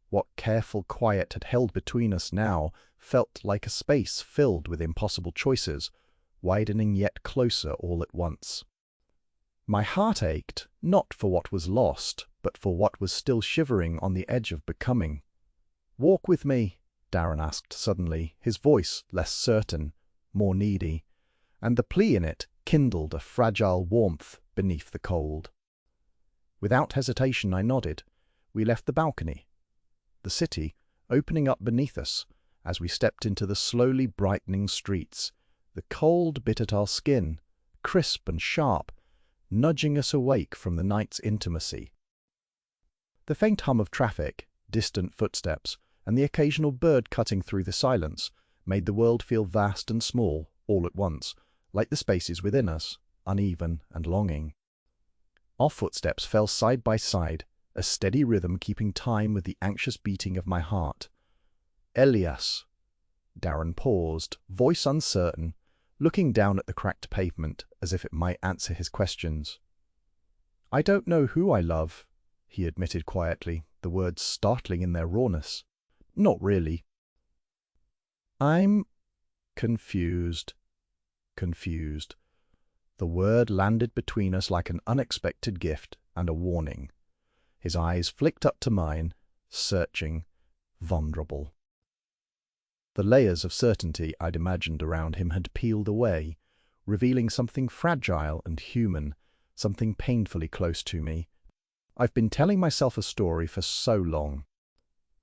Speaker 1: What careful quiet had held between us now felt like a space filled with impossible choices, widening yet closer all at once. My heart ached, not for what was lost, but for what was still shivering on the edge of becoming. "Walk with me," Darren asked suddenly, his voice less certain, more needy, and the plea in it kindled a fragile warmth beneath the cold. Without hesitation I nodded. We left the balcony, the city opening up beneath us as we stepped into the slowly brightening streets. The cold bit at our skin, crisp and sharp, nudging us awake from the night's intimacy. The faint hum of traffic, distant footsteps, and the occasional bird cutting through the silence made the world feel vast and small all at once, like the spaces within us, uneven and longing. Our footsteps fell side by side, a steady rhythm keeping time with the anxious beating of my heart. "Elias." Darren paused, voice uncertain, looking down at the cracked pavement as if it might answer his questions. "I don't know who I love," he admitted quietly, the words startling in their rawness. "Not really." "I'm confused." Confused. The word landed between us like an unexpected gift and a warning. His eyes flicked up to mine, searching, vulnerable. The layers of certainty I'd imagined around him had peeled away, revealing something fragile and human, something painfully close to me. I've been telling myself a story for so long,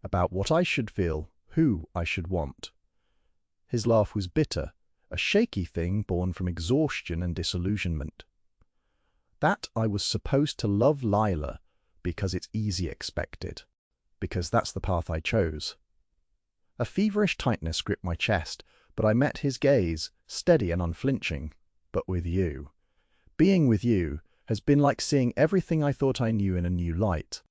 Speaker 1: about what I should feel, who I should want. His laugh was bitter, a shaky thing born from exhaustion and disillusionment. That I was supposed to love Lila because it's easy expected, because that's the path I chose. A feverish tightness gripped my chest, but I met his gaze, steady and unflinching. "But with you. Being with you has been like seeing everything I thought I knew in a new light.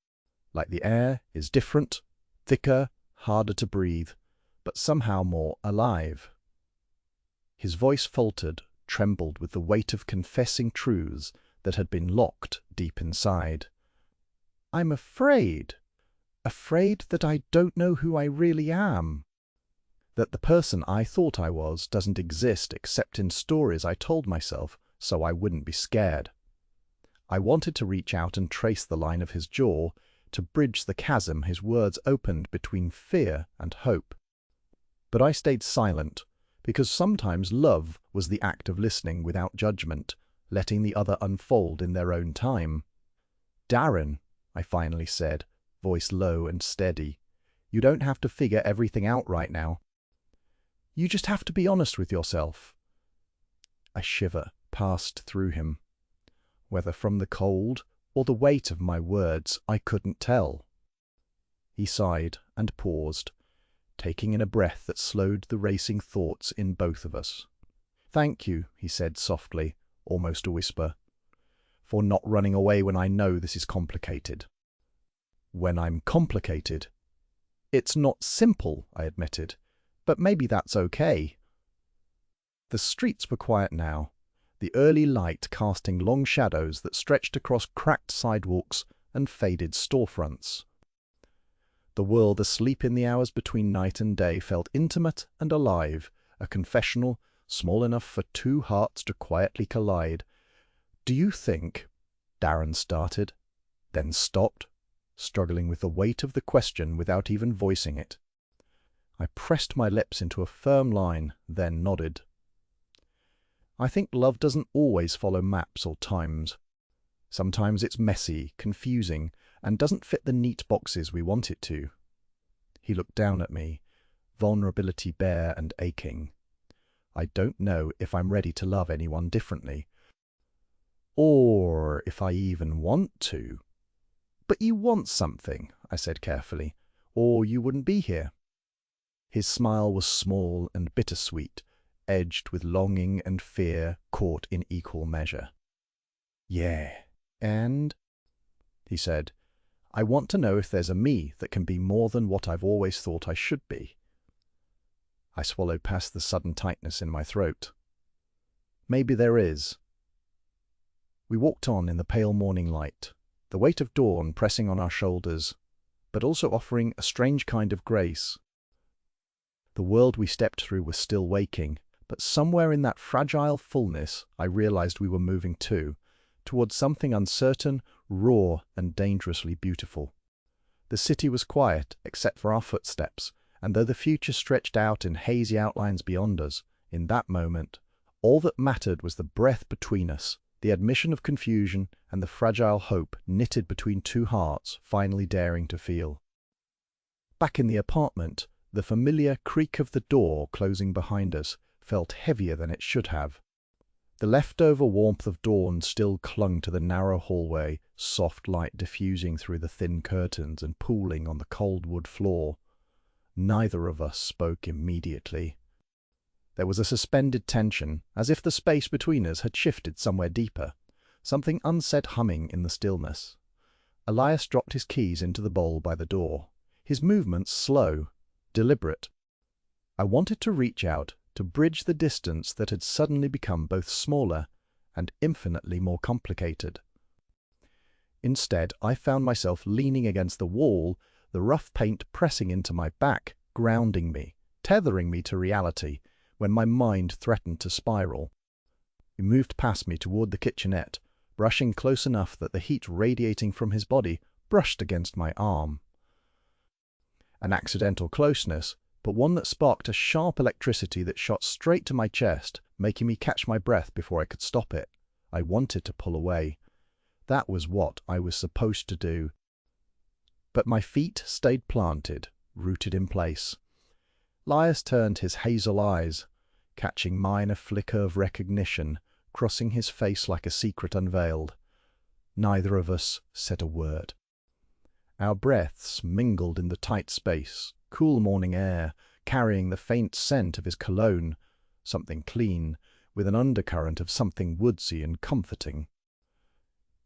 Speaker 1: Like the air is different, thicker, harder to breathe, but somehow more alive." His voice faltered, trembled with the weight of confessing truths that had been locked deep inside. "I'm afraid that I don't know who I really am. That the person I thought I was doesn't exist except in stories I told myself so I wouldn't be scared." I wanted to reach out and trace the line of his jaw, to bridge the chasm his words opened between fear and hope. But I stayed silent, because sometimes love was the act of listening without judgment, letting the other unfold in their own time. "Darren," I finally said, voice low and steady, "you don't have to figure everything out right now. You just have to be honest with yourself." A shiver passed through him. Whether from the cold or the weight of my words, I couldn't tell. He sighed and paused, taking in a breath that slowed the racing thoughts in both of us. "Thank you," he said softly, almost a whisper, "for not running away when I know this is complicated." "When I'm complicated?" "It's not simple," I admitted, "but maybe that's okay." The streets were quiet now, the early light casting long shadows that stretched across cracked sidewalks and faded storefronts. The world asleep in the hours between night and day felt intimate and alive, a confessional small enough for two hearts to quietly collide. "Do you think—" Darren started, then stopped, struggling with the weight of the question without even voicing it. I pressed my lips into a firm line, then nodded. "I think love doesn't always follow maps or times. Sometimes it's messy, confusing, and doesn't fit the neat boxes we want it to." He looked down at me, vulnerability bare and aching. "I don't know if I'm ready to love anyone differently. Or if I even want to." "But you want something," I said carefully, "or you wouldn't be here." His smile was small and bittersweet, edged with longing and fear caught in equal measure. "Yeah, and?" he said, "I want to know if there's a me that can be more than what I've always thought I should be." I swallowed past the sudden tightness in my throat. "Maybe there is." We walked on in the pale morning light, the weight of dawn pressing on our shoulders, but also offering a strange kind of grace. The world we stepped through was still waking, but somewhere in that fragile fullness I realized we were moving towards something uncertain, raw, and dangerously beautiful. The city was quiet, except for our footsteps, and though the future stretched out in hazy outlines beyond us, in that moment, all that mattered was the breath between us, the admission of confusion, and the fragile hope knitted between two hearts finally daring to feel. Back in the apartment, the familiar creak of the door closing behind us felt heavier than it should have. The leftover warmth of dawn still clung to the narrow hallway, soft light diffusing through the thin curtains and pooling on the cold wood floor. Neither of us spoke immediately. There was a suspended tension, as if the space between us had shifted somewhere deeper, something unsaid humming in the stillness. Elias dropped his keys into the bowl by the door, his movements slow, deliberate. I wanted to reach out, to bridge the distance that had suddenly become both smaller and infinitely more complicated. Instead, I found myself leaning against the wall, the rough paint pressing into my back, grounding me, tethering me to reality, when my mind threatened to spiral. He moved past me toward the kitchenette, brushing close enough that the heat radiating from his body brushed against my arm. An accidental closeness, but one that sparked a sharp electricity that shot straight to my chest, making me catch my breath before I could stop it. I wanted to pull away. That was what I was supposed to do. But my feet stayed planted, rooted in place. Elias turned his hazel eyes, catching mine a flicker of recognition, crossing his face like a secret unveiled. Neither of us said a word. Our breaths mingled in the tight space, cool morning air, carrying the faint scent of his cologne, something clean, with an undercurrent of something woodsy and comforting.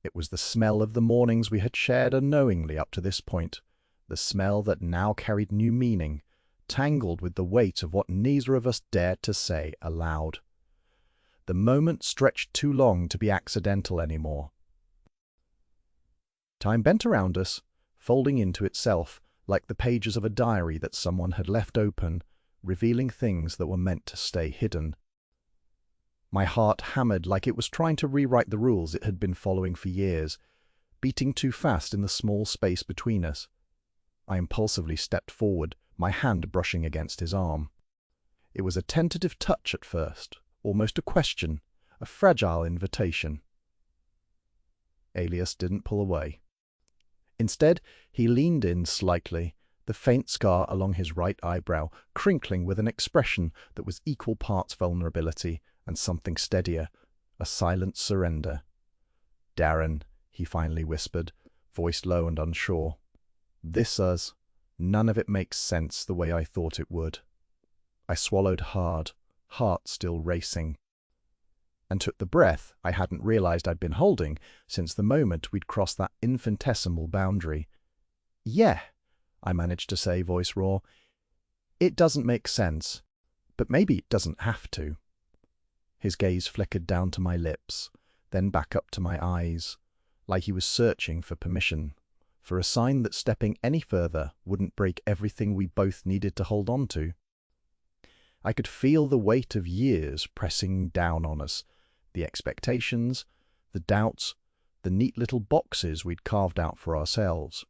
Speaker 1: It was the smell of the mornings we had shared unknowingly up to this point, the smell that now carried new meaning, tangled with the weight of what neither of us dared to say aloud. The moment stretched too long to be accidental anymore. Time bent around us, folding into itself, like the pages of a diary that someone had left open, revealing things that were meant to stay hidden. My heart hammered like it was trying to rewrite the rules it had been following for years, beating too fast in the small space between us. I impulsively stepped forward, my hand brushing against his arm. It was a tentative touch at first, almost a question, a fragile invitation. Elias didn't pull away. Instead, he leaned in slightly, the faint scar along his right eyebrow crinkling with an expression that was equal parts vulnerability and something steadier, a silent surrender. "Darren," he finally whispered, voice low and unsure. "This us. None of it makes sense the way I thought it would. I swallowed hard, heart still racing, and took the breath I hadn't realized I'd been holding since the moment we'd crossed that infinitesimal boundary. Yeah, I managed to say, voice raw. It doesn't make sense, but maybe it doesn't have to. His gaze flickered down to my lips, then back up to my eyes, like he was searching for permission, for a sign that stepping any further wouldn't break everything we both needed to hold on to. I could feel the weight of years pressing down on us, the expectations, the doubts, the neat little boxes we'd carved out for ourselves.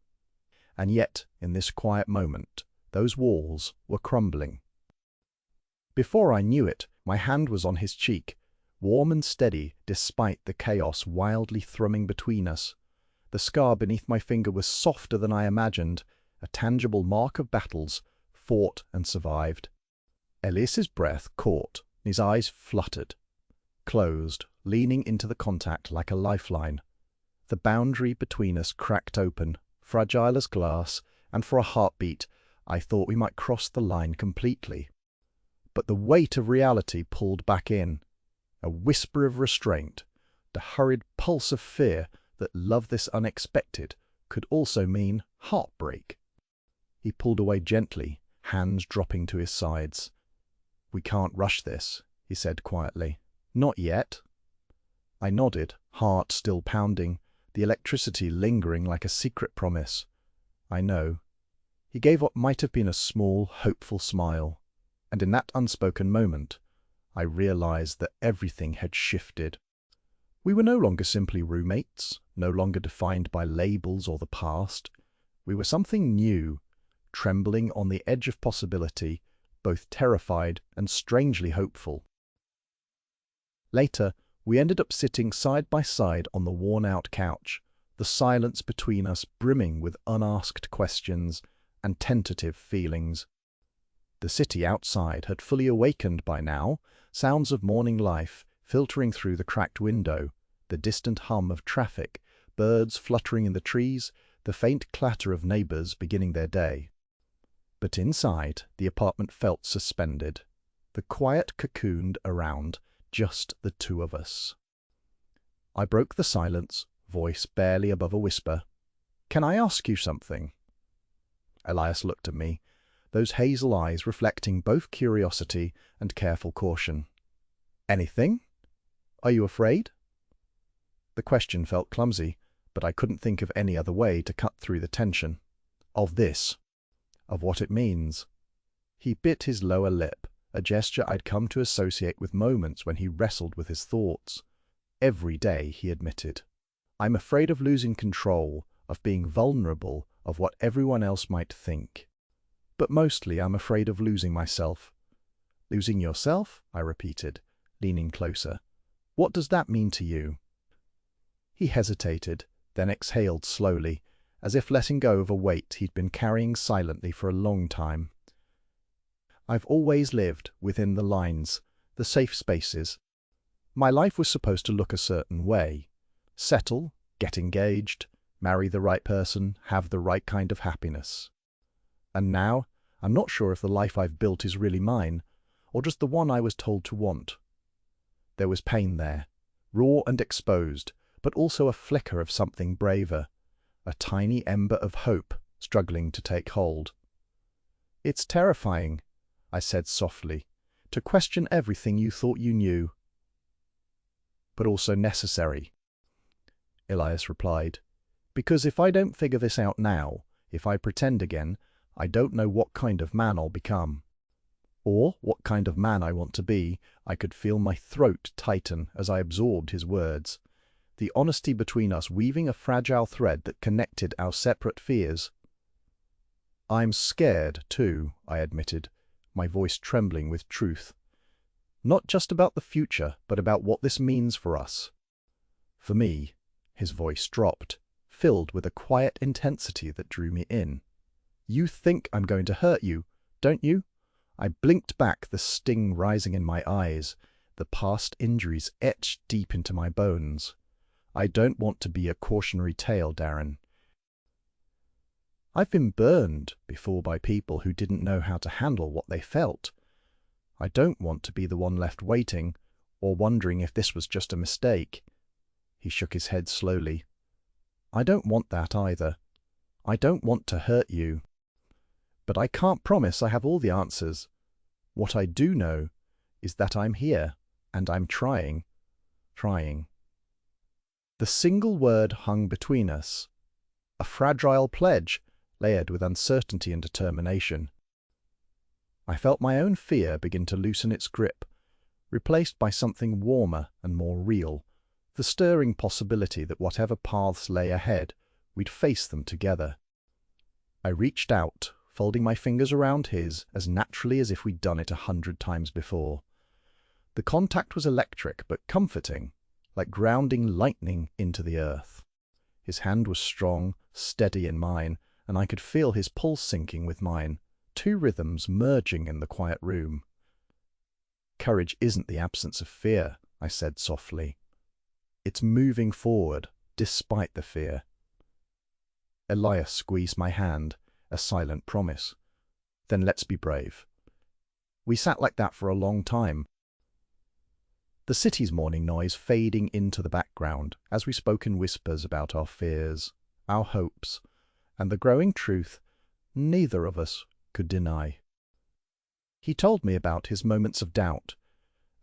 Speaker 1: And yet, in this quiet moment, those walls were crumbling. Before I knew it, my hand was on his cheek, warm and steady despite the chaos wildly thrumming between us. The scar beneath my finger was softer than I imagined, a tangible mark of battles fought and survived. Elias's breath caught, and his eyes fluttered, closed, leaning into the contact like a lifeline. The boundary between us cracked open, fragile as glass, and for a heartbeat, I thought we might cross the line completely. But the weight of reality pulled back in, a whisper of restraint, the hurried pulse of fear that love this unexpected could also mean heartbreak. He pulled away gently, hands dropping to his sides. "We can't rush this," he said quietly. "Not yet." I nodded, heart still pounding, the electricity lingering like a secret promise. "I know." He gave what might have been a small, hopeful smile, and in that unspoken moment, I realized that everything had shifted. We were no longer simply roommates, no longer defined by labels or the past. We were something new, trembling on the edge of possibility, both terrified and strangely hopeful. Later, we ended up sitting side by side on the worn-out couch, the silence between us brimming with unasked questions and tentative feelings. The city outside had fully awakened by now, sounds of morning life filtering through the cracked window, the distant hum of traffic, birds fluttering in the trees, the faint clatter of neighbors beginning their day. But inside, the apartment felt suspended, the quiet cocooned around, just the two of us. I broke the silence, voice barely above a whisper. "Can I ask you something?" Elias looked at me, those hazel eyes reflecting both curiosity and careful caution. "Anything? Are you afraid?" The question felt clumsy, but I couldn't think of any other way to cut through the tension. Of this. Of what it means. He bit his lower lip, a gesture I'd come to associate with moments when he wrestled with his thoughts. Every day, he admitted. "I'm afraid of losing control, of being vulnerable, of what everyone else might think. But mostly I'm afraid of losing myself." "Losing yourself?" I repeated, leaning closer. "What does that mean to you?" He hesitated, then exhaled slowly, as if letting go of a weight he'd been carrying silently for a long time. "I've always lived within the lines, the safe spaces. My life was supposed to look a certain way. Settle, get engaged, marry the right person, have the right kind of happiness. And now, I'm not sure if the life I've built is really mine, or just the one I was told to want." There was pain there, raw and exposed, but also a flicker of something braver, a tiny ember of hope struggling to take hold. "It's terrifying," I said softly, "to question everything you thought you knew." "But also necessary," Elias replied. "Because if I don't figure this out now, if I pretend again, I don't know what kind of man I'll become. Or what kind of man I want to be." I could feel my throat tighten as I absorbed his words, the honesty between us weaving a fragile thread that connected our separate fears. "I'm scared, too," I admitted, my voice trembling with truth. "Not just about the future, but about what this means for us. For me," his voice dropped, filled with a quiet intensity that drew me in. "You think I'm going to hurt you, don't you?" I blinked back, the sting rising in my eyes, the past injuries etched deep into my bones. "I don't want to be a cautionary tale, Darren." I've been burned before by people who didn't know how to handle what they felt. I don't want to be the one left waiting, or wondering if this was just a mistake. He shook his head slowly. I don't want that either. I don't want to hurt you. But I can't promise I have all the answers. What I do know is that I'm here, and I'm trying. The single word hung between us, a fragile pledge layered with uncertainty and determination. I felt my own fear begin to loosen its grip, replaced by something warmer and more real, the stirring possibility that whatever paths lay ahead, we'd face them together. I reached out, folding my fingers around his as naturally as if we'd done it 100 times before. The contact was electric but comforting, like grounding lightning into the earth. His hand was strong, steady in mine, and I could feel his pulse syncing with mine, two rhythms merging in the quiet room. Courage isn't the absence of fear, I said softly. It's moving forward, despite the fear. Elias squeezed my hand, a silent promise. Then let's be brave. We sat like that for a long time. The city's morning noise fading into the background as we spoke in whispers about our fears, our hopes, and the growing truth neither of us could deny. He told me about his moments of doubt,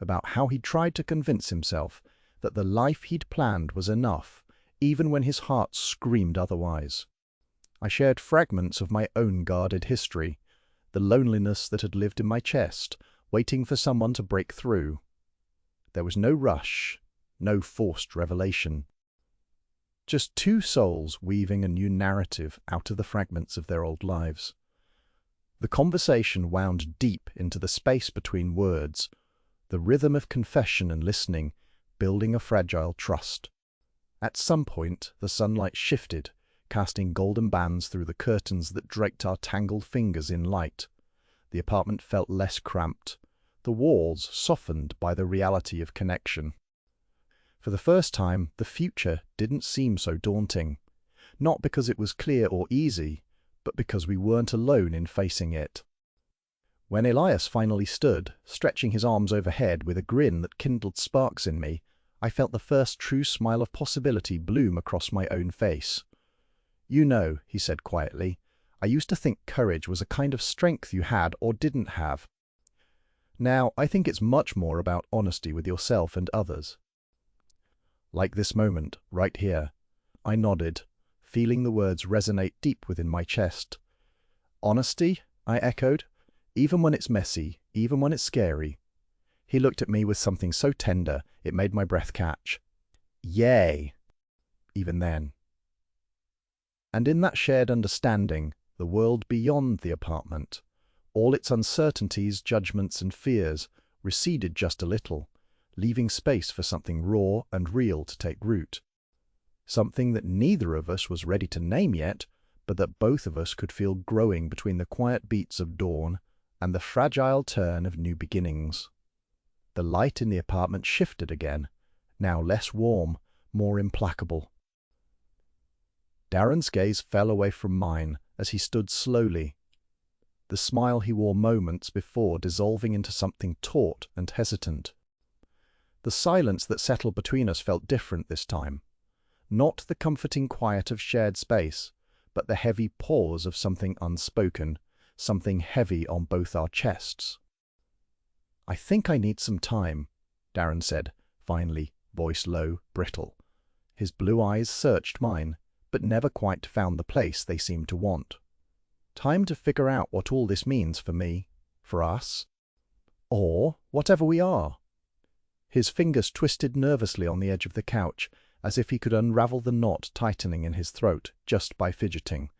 Speaker 1: about how he tried to convince himself that the life he'd planned was enough, even when his heart screamed otherwise. I shared fragments of my own guarded history, the loneliness that had lived in my chest, waiting for someone to break through. There was no rush, no forced revelation. Just two souls weaving a new narrative out of the fragments of their old lives. The conversation wound deep into the space between words, the rhythm of confession and listening, building a fragile trust. At some point, the sunlight shifted, casting golden bands through the curtains that draped our tangled fingers in light. The apartment felt less cramped, the walls softened by the reality of connection. For the first time, the future didn't seem so daunting, not because it was clear or easy, but because we weren't alone in facing it. When Elias finally stood, stretching his arms overhead with a grin that kindled sparks in me, I felt the first true smile of possibility bloom across my own face. You know, he said quietly, I used to think courage was a kind of strength you had or didn't have. Now, I think it's much more about honesty with yourself and others. Like this moment, right here. I nodded, feeling the words resonate deep within my chest. Honesty? I echoed. Even when it's messy, even when it's scary. He looked at me with something so tender, it made my breath catch. Yay! Even then. And in that shared understanding, the world beyond the apartment, all its uncertainties, judgments, and fears, receded just a little, leaving space for something raw and real to take root. Something that neither of us was ready to name yet, but that both of us could feel growing between the quiet beats of dawn and the fragile turn of new beginnings. The light in the apartment shifted again, now less warm, more implacable. Darren's gaze fell away from mine as he stood slowly, the smile he wore moments before dissolving into something taut and hesitant. The silence that settled between us felt different this time. Not the comforting quiet of shared space, but the heavy pause of something unspoken, something heavy on both our chests. I think I need some time, Darren said, finally, voice low, brittle. His blue eyes searched mine, but never quite found the place they seemed to want. Time to figure out what all this means for me, for us, or whatever we are. His fingers twisted nervously on the edge of the couch, as if he could unravel the knot tightening in his throat just by fidgeting.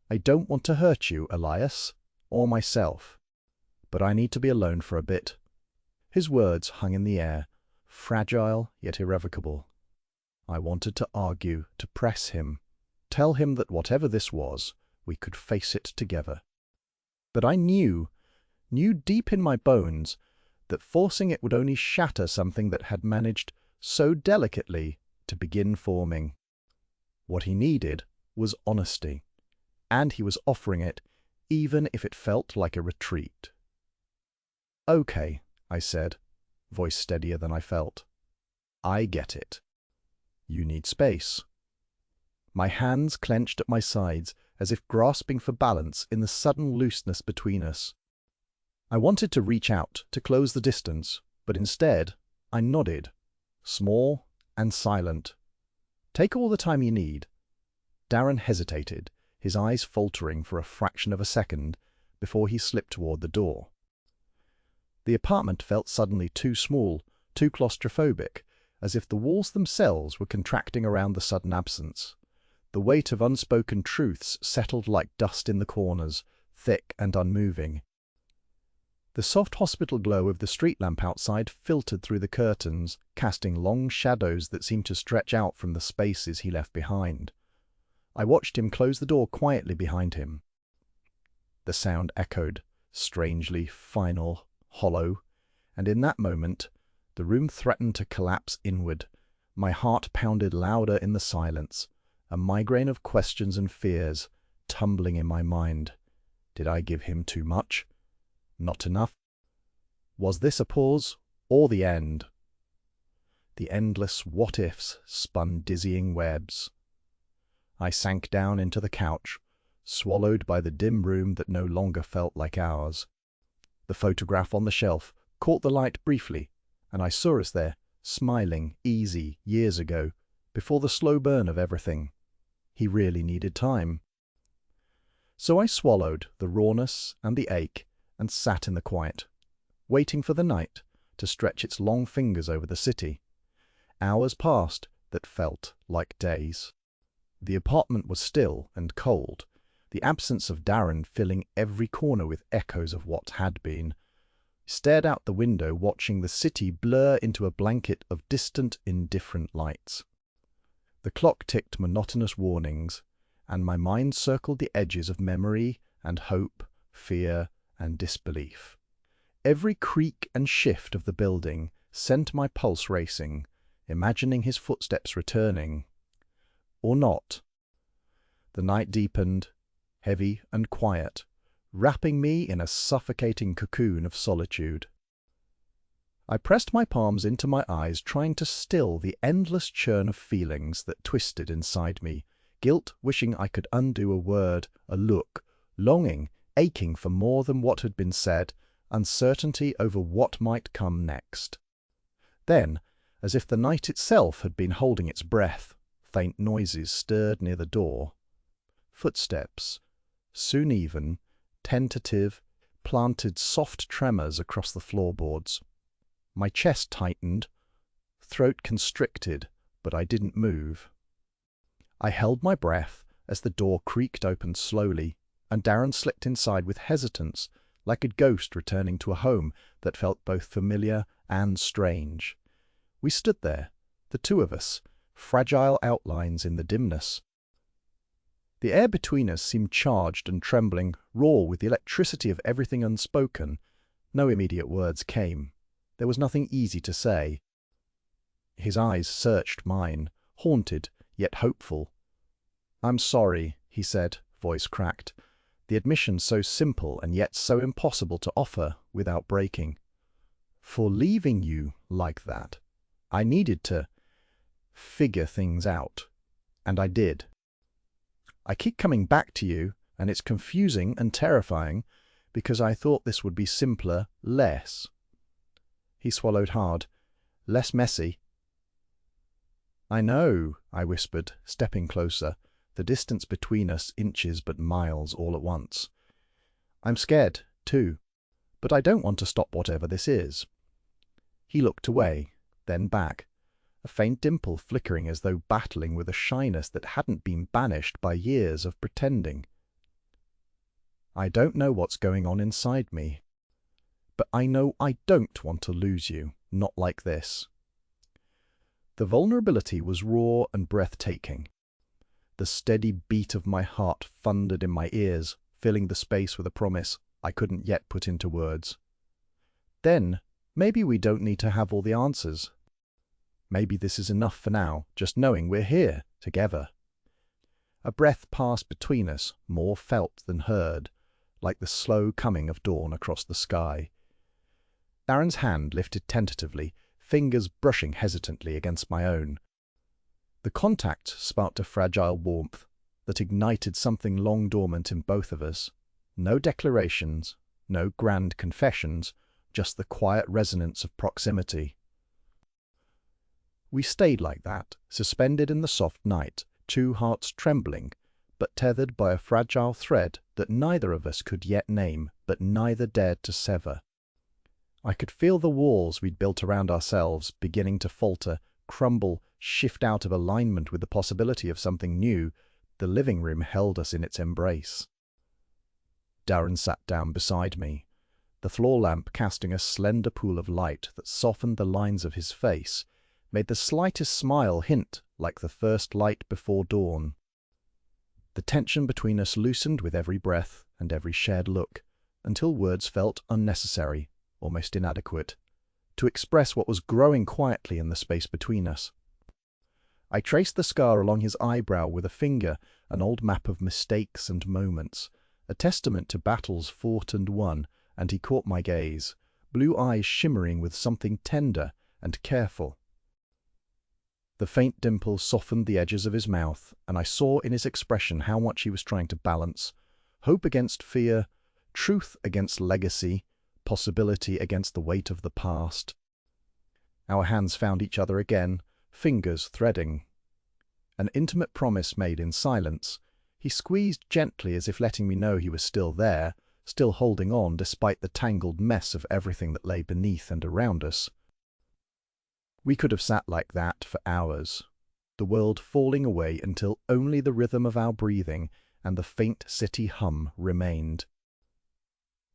Speaker 1: I don't want to hurt you, Elias, or myself, but I need to be alone for a bit. His words hung in the air, fragile yet irrevocable. I wanted to argue, to press him, tell him that whatever this was, we could face it together. But I knew deep in my bones, that forcing it would only shatter something that had managed so delicately to begin forming. What he needed was honesty. and he was offering it, even if it felt like a retreat. "Okay," I said, voice steadier than I felt. "I get it. You need space." My hands clenched at my sides, as if grasping for balance in the sudden looseness between us. I wanted to reach out, to close the distance, but instead, I nodded, small and silent. "Take all the time you need." Darren hesitated, his eyes faltering for a fraction of a second before he slipped toward the door. The apartment felt suddenly too small, too claustrophobic, as if the walls themselves were contracting around the sudden absence. The weight of unspoken truths settled like dust in the corners, thick and unmoving. The soft hospital glow of the street lamp outside filtered through the curtains, casting long shadows that seemed to stretch out from the spaces he left behind. I watched him close the door quietly behind him. The sound echoed, strangely final, hollow, and in that moment, the room threatened to collapse inward. My heart pounded louder in the silence, a migraine of questions and fears tumbling in my mind. Did I give him too much? Not enough? Was this a pause, or the end? The endless what-ifs spun dizzying webs. I sank down into the couch, swallowed by the dim room that no longer felt like ours. The photograph on the shelf caught the light briefly, and I saw us there, smiling, easy, years ago, before the slow burn of everything. He really needed time. So I swallowed the rawness and the ache and sat in the quiet, waiting for the night to stretch its long fingers over the city. Hours passed that felt like days. The apartment was still and cold, the absence of Darren filling every corner with echoes of what had been. I stared out the window, watching the city blur into a blanket of distant, indifferent lights. The clock ticked monotonous warnings, and my mind circled the edges of memory and hope, fear and disbelief. Every creak and shift of the building sent my pulse racing, imagining his footsteps returning. Or not. The night deepened, heavy and quiet, wrapping me in a suffocating cocoon of solitude. I pressed my palms into my eyes, trying to still the endless churn of feelings that twisted inside me. Guilt, wishing I could undo a word, a look, longing, aching for more than what had been said, uncertainty over what might come next. Then, as if the night itself had been holding its breath, faint noises stirred near the door. Footsteps, soon even, tentative, planted soft tremors across the floorboards. My chest tightened, throat constricted, but I didn't move. I held my breath as the door creaked open slowly, and Darren slipped inside with hesitance, like a ghost returning to a home that felt both familiar and strange. We stood there, the two of us, fragile outlines in the dimness. The air between us seemed charged and trembling, raw with the electricity of everything unspoken. No immediate words came. There was nothing easy to say. His eyes searched mine, haunted, yet hopeful. "I'm sorry," he said, voice cracked. The admission so simple and yet so impossible to offer without breaking. "For leaving you like that. I needed to figure things out. And I did. I keep coming back to you, and it's confusing and terrifying, because I thought this would be simpler, less." He swallowed hard. "Less messy." "I know," I whispered, stepping closer, the distance between us inches but miles all at once. "I'm scared, too, but I don't want to stop whatever this is." He looked away, then back, a faint dimple flickering as though battling with a shyness that hadn't been banished by years of pretending. "I don't know what's going on inside me, but I know I don't want to lose you, not like this." The vulnerability was raw and breathtaking. The steady beat of my heart thundered in my ears, filling the space with a promise I couldn't yet put into words. Then, maybe we don't need to have all the answers. Maybe this is enough for now, just knowing we're here, together. A breath passed between us, more felt than heard, like the slow coming of dawn across the sky. Darren's hand lifted tentatively, fingers brushing hesitantly against my own. The contact sparked a fragile warmth that ignited something long dormant in both of us. No declarations, no grand confessions, just the quiet resonance of proximity. We stayed like that, suspended in the soft night, two hearts trembling, but tethered by a fragile thread that neither of us could yet name, but neither dared to sever. I could feel the walls we'd built around ourselves beginning to falter, crumble, shift out of alignment with the possibility of something new. The living room held us in its embrace. Darren sat down beside me, the floor lamp casting a slender pool of light that softened the lines of his face, made the slightest smile hint like the first light before dawn. The tension between us loosened with every breath and every shared look, until words felt unnecessary, almost inadequate, to express what was growing quietly in the space between us. I traced the scar along his eyebrow with a finger, an old map of mistakes and moments, a testament to battles fought and won, and he caught my gaze, blue eyes shimmering with something tender and careful. The faint dimple softened the edges of his mouth, and I saw in his expression how much he was trying to balance hope against fear, truth against legacy, possibility against the weight of the past. Our hands found each other again, fingers threading. An intimate promise made in silence. He squeezed gently as if letting me know he was still there, still holding on despite the tangled mess of everything that lay beneath and around us. We could have sat like that for hours, the world falling away until only the rhythm of our breathing and the faint city hum remained.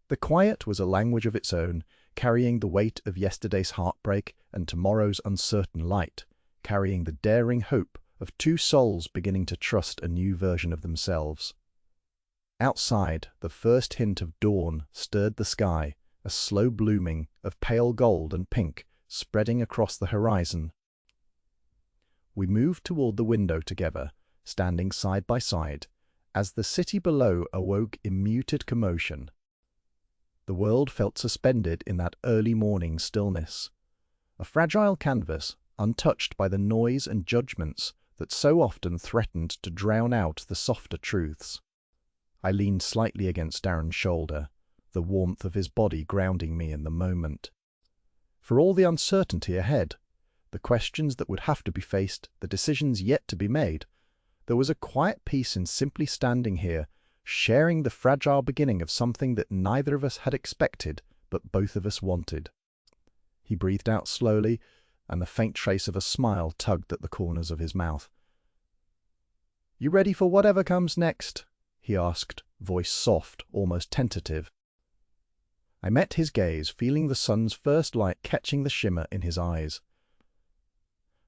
Speaker 1: The quiet was a language of its own, carrying the weight of yesterday's heartbreak and tomorrow's uncertain light, carrying the daring hope of two souls beginning to trust a new version of themselves. Outside, the first hint of dawn stirred the sky, a slow blooming of pale gold and pink spreading across the horizon. We moved toward the window together, standing side by side, as the city below awoke in muted commotion. The world felt suspended in that early morning stillness, a fragile canvas untouched by the noise and judgments that so often threatened to drown out the softer truths. I leaned slightly against Darren's shoulder, the warmth of his body grounding me in the moment. For all the uncertainty ahead, the questions that would have to be faced, the decisions yet to be made, there was a quiet peace in simply standing here, sharing the fragile beginning of something that neither of us had expected, but both of us wanted. He breathed out slowly, and the faint trace of a smile tugged at the corners of his mouth. "You ready for whatever comes next?" he asked, voice soft, almost tentative. I met his gaze, feeling the sun's first light catching the shimmer in his eyes.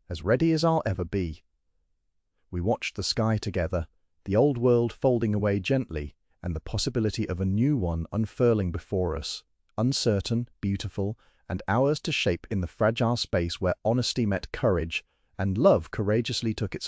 Speaker 1: As ready as I'll ever be. We watched the sky together, the old world folding away gently, and the possibility of a new one unfurling before us, uncertain, beautiful, and ours to shape in the fragile space where honesty met courage, and love courageously took its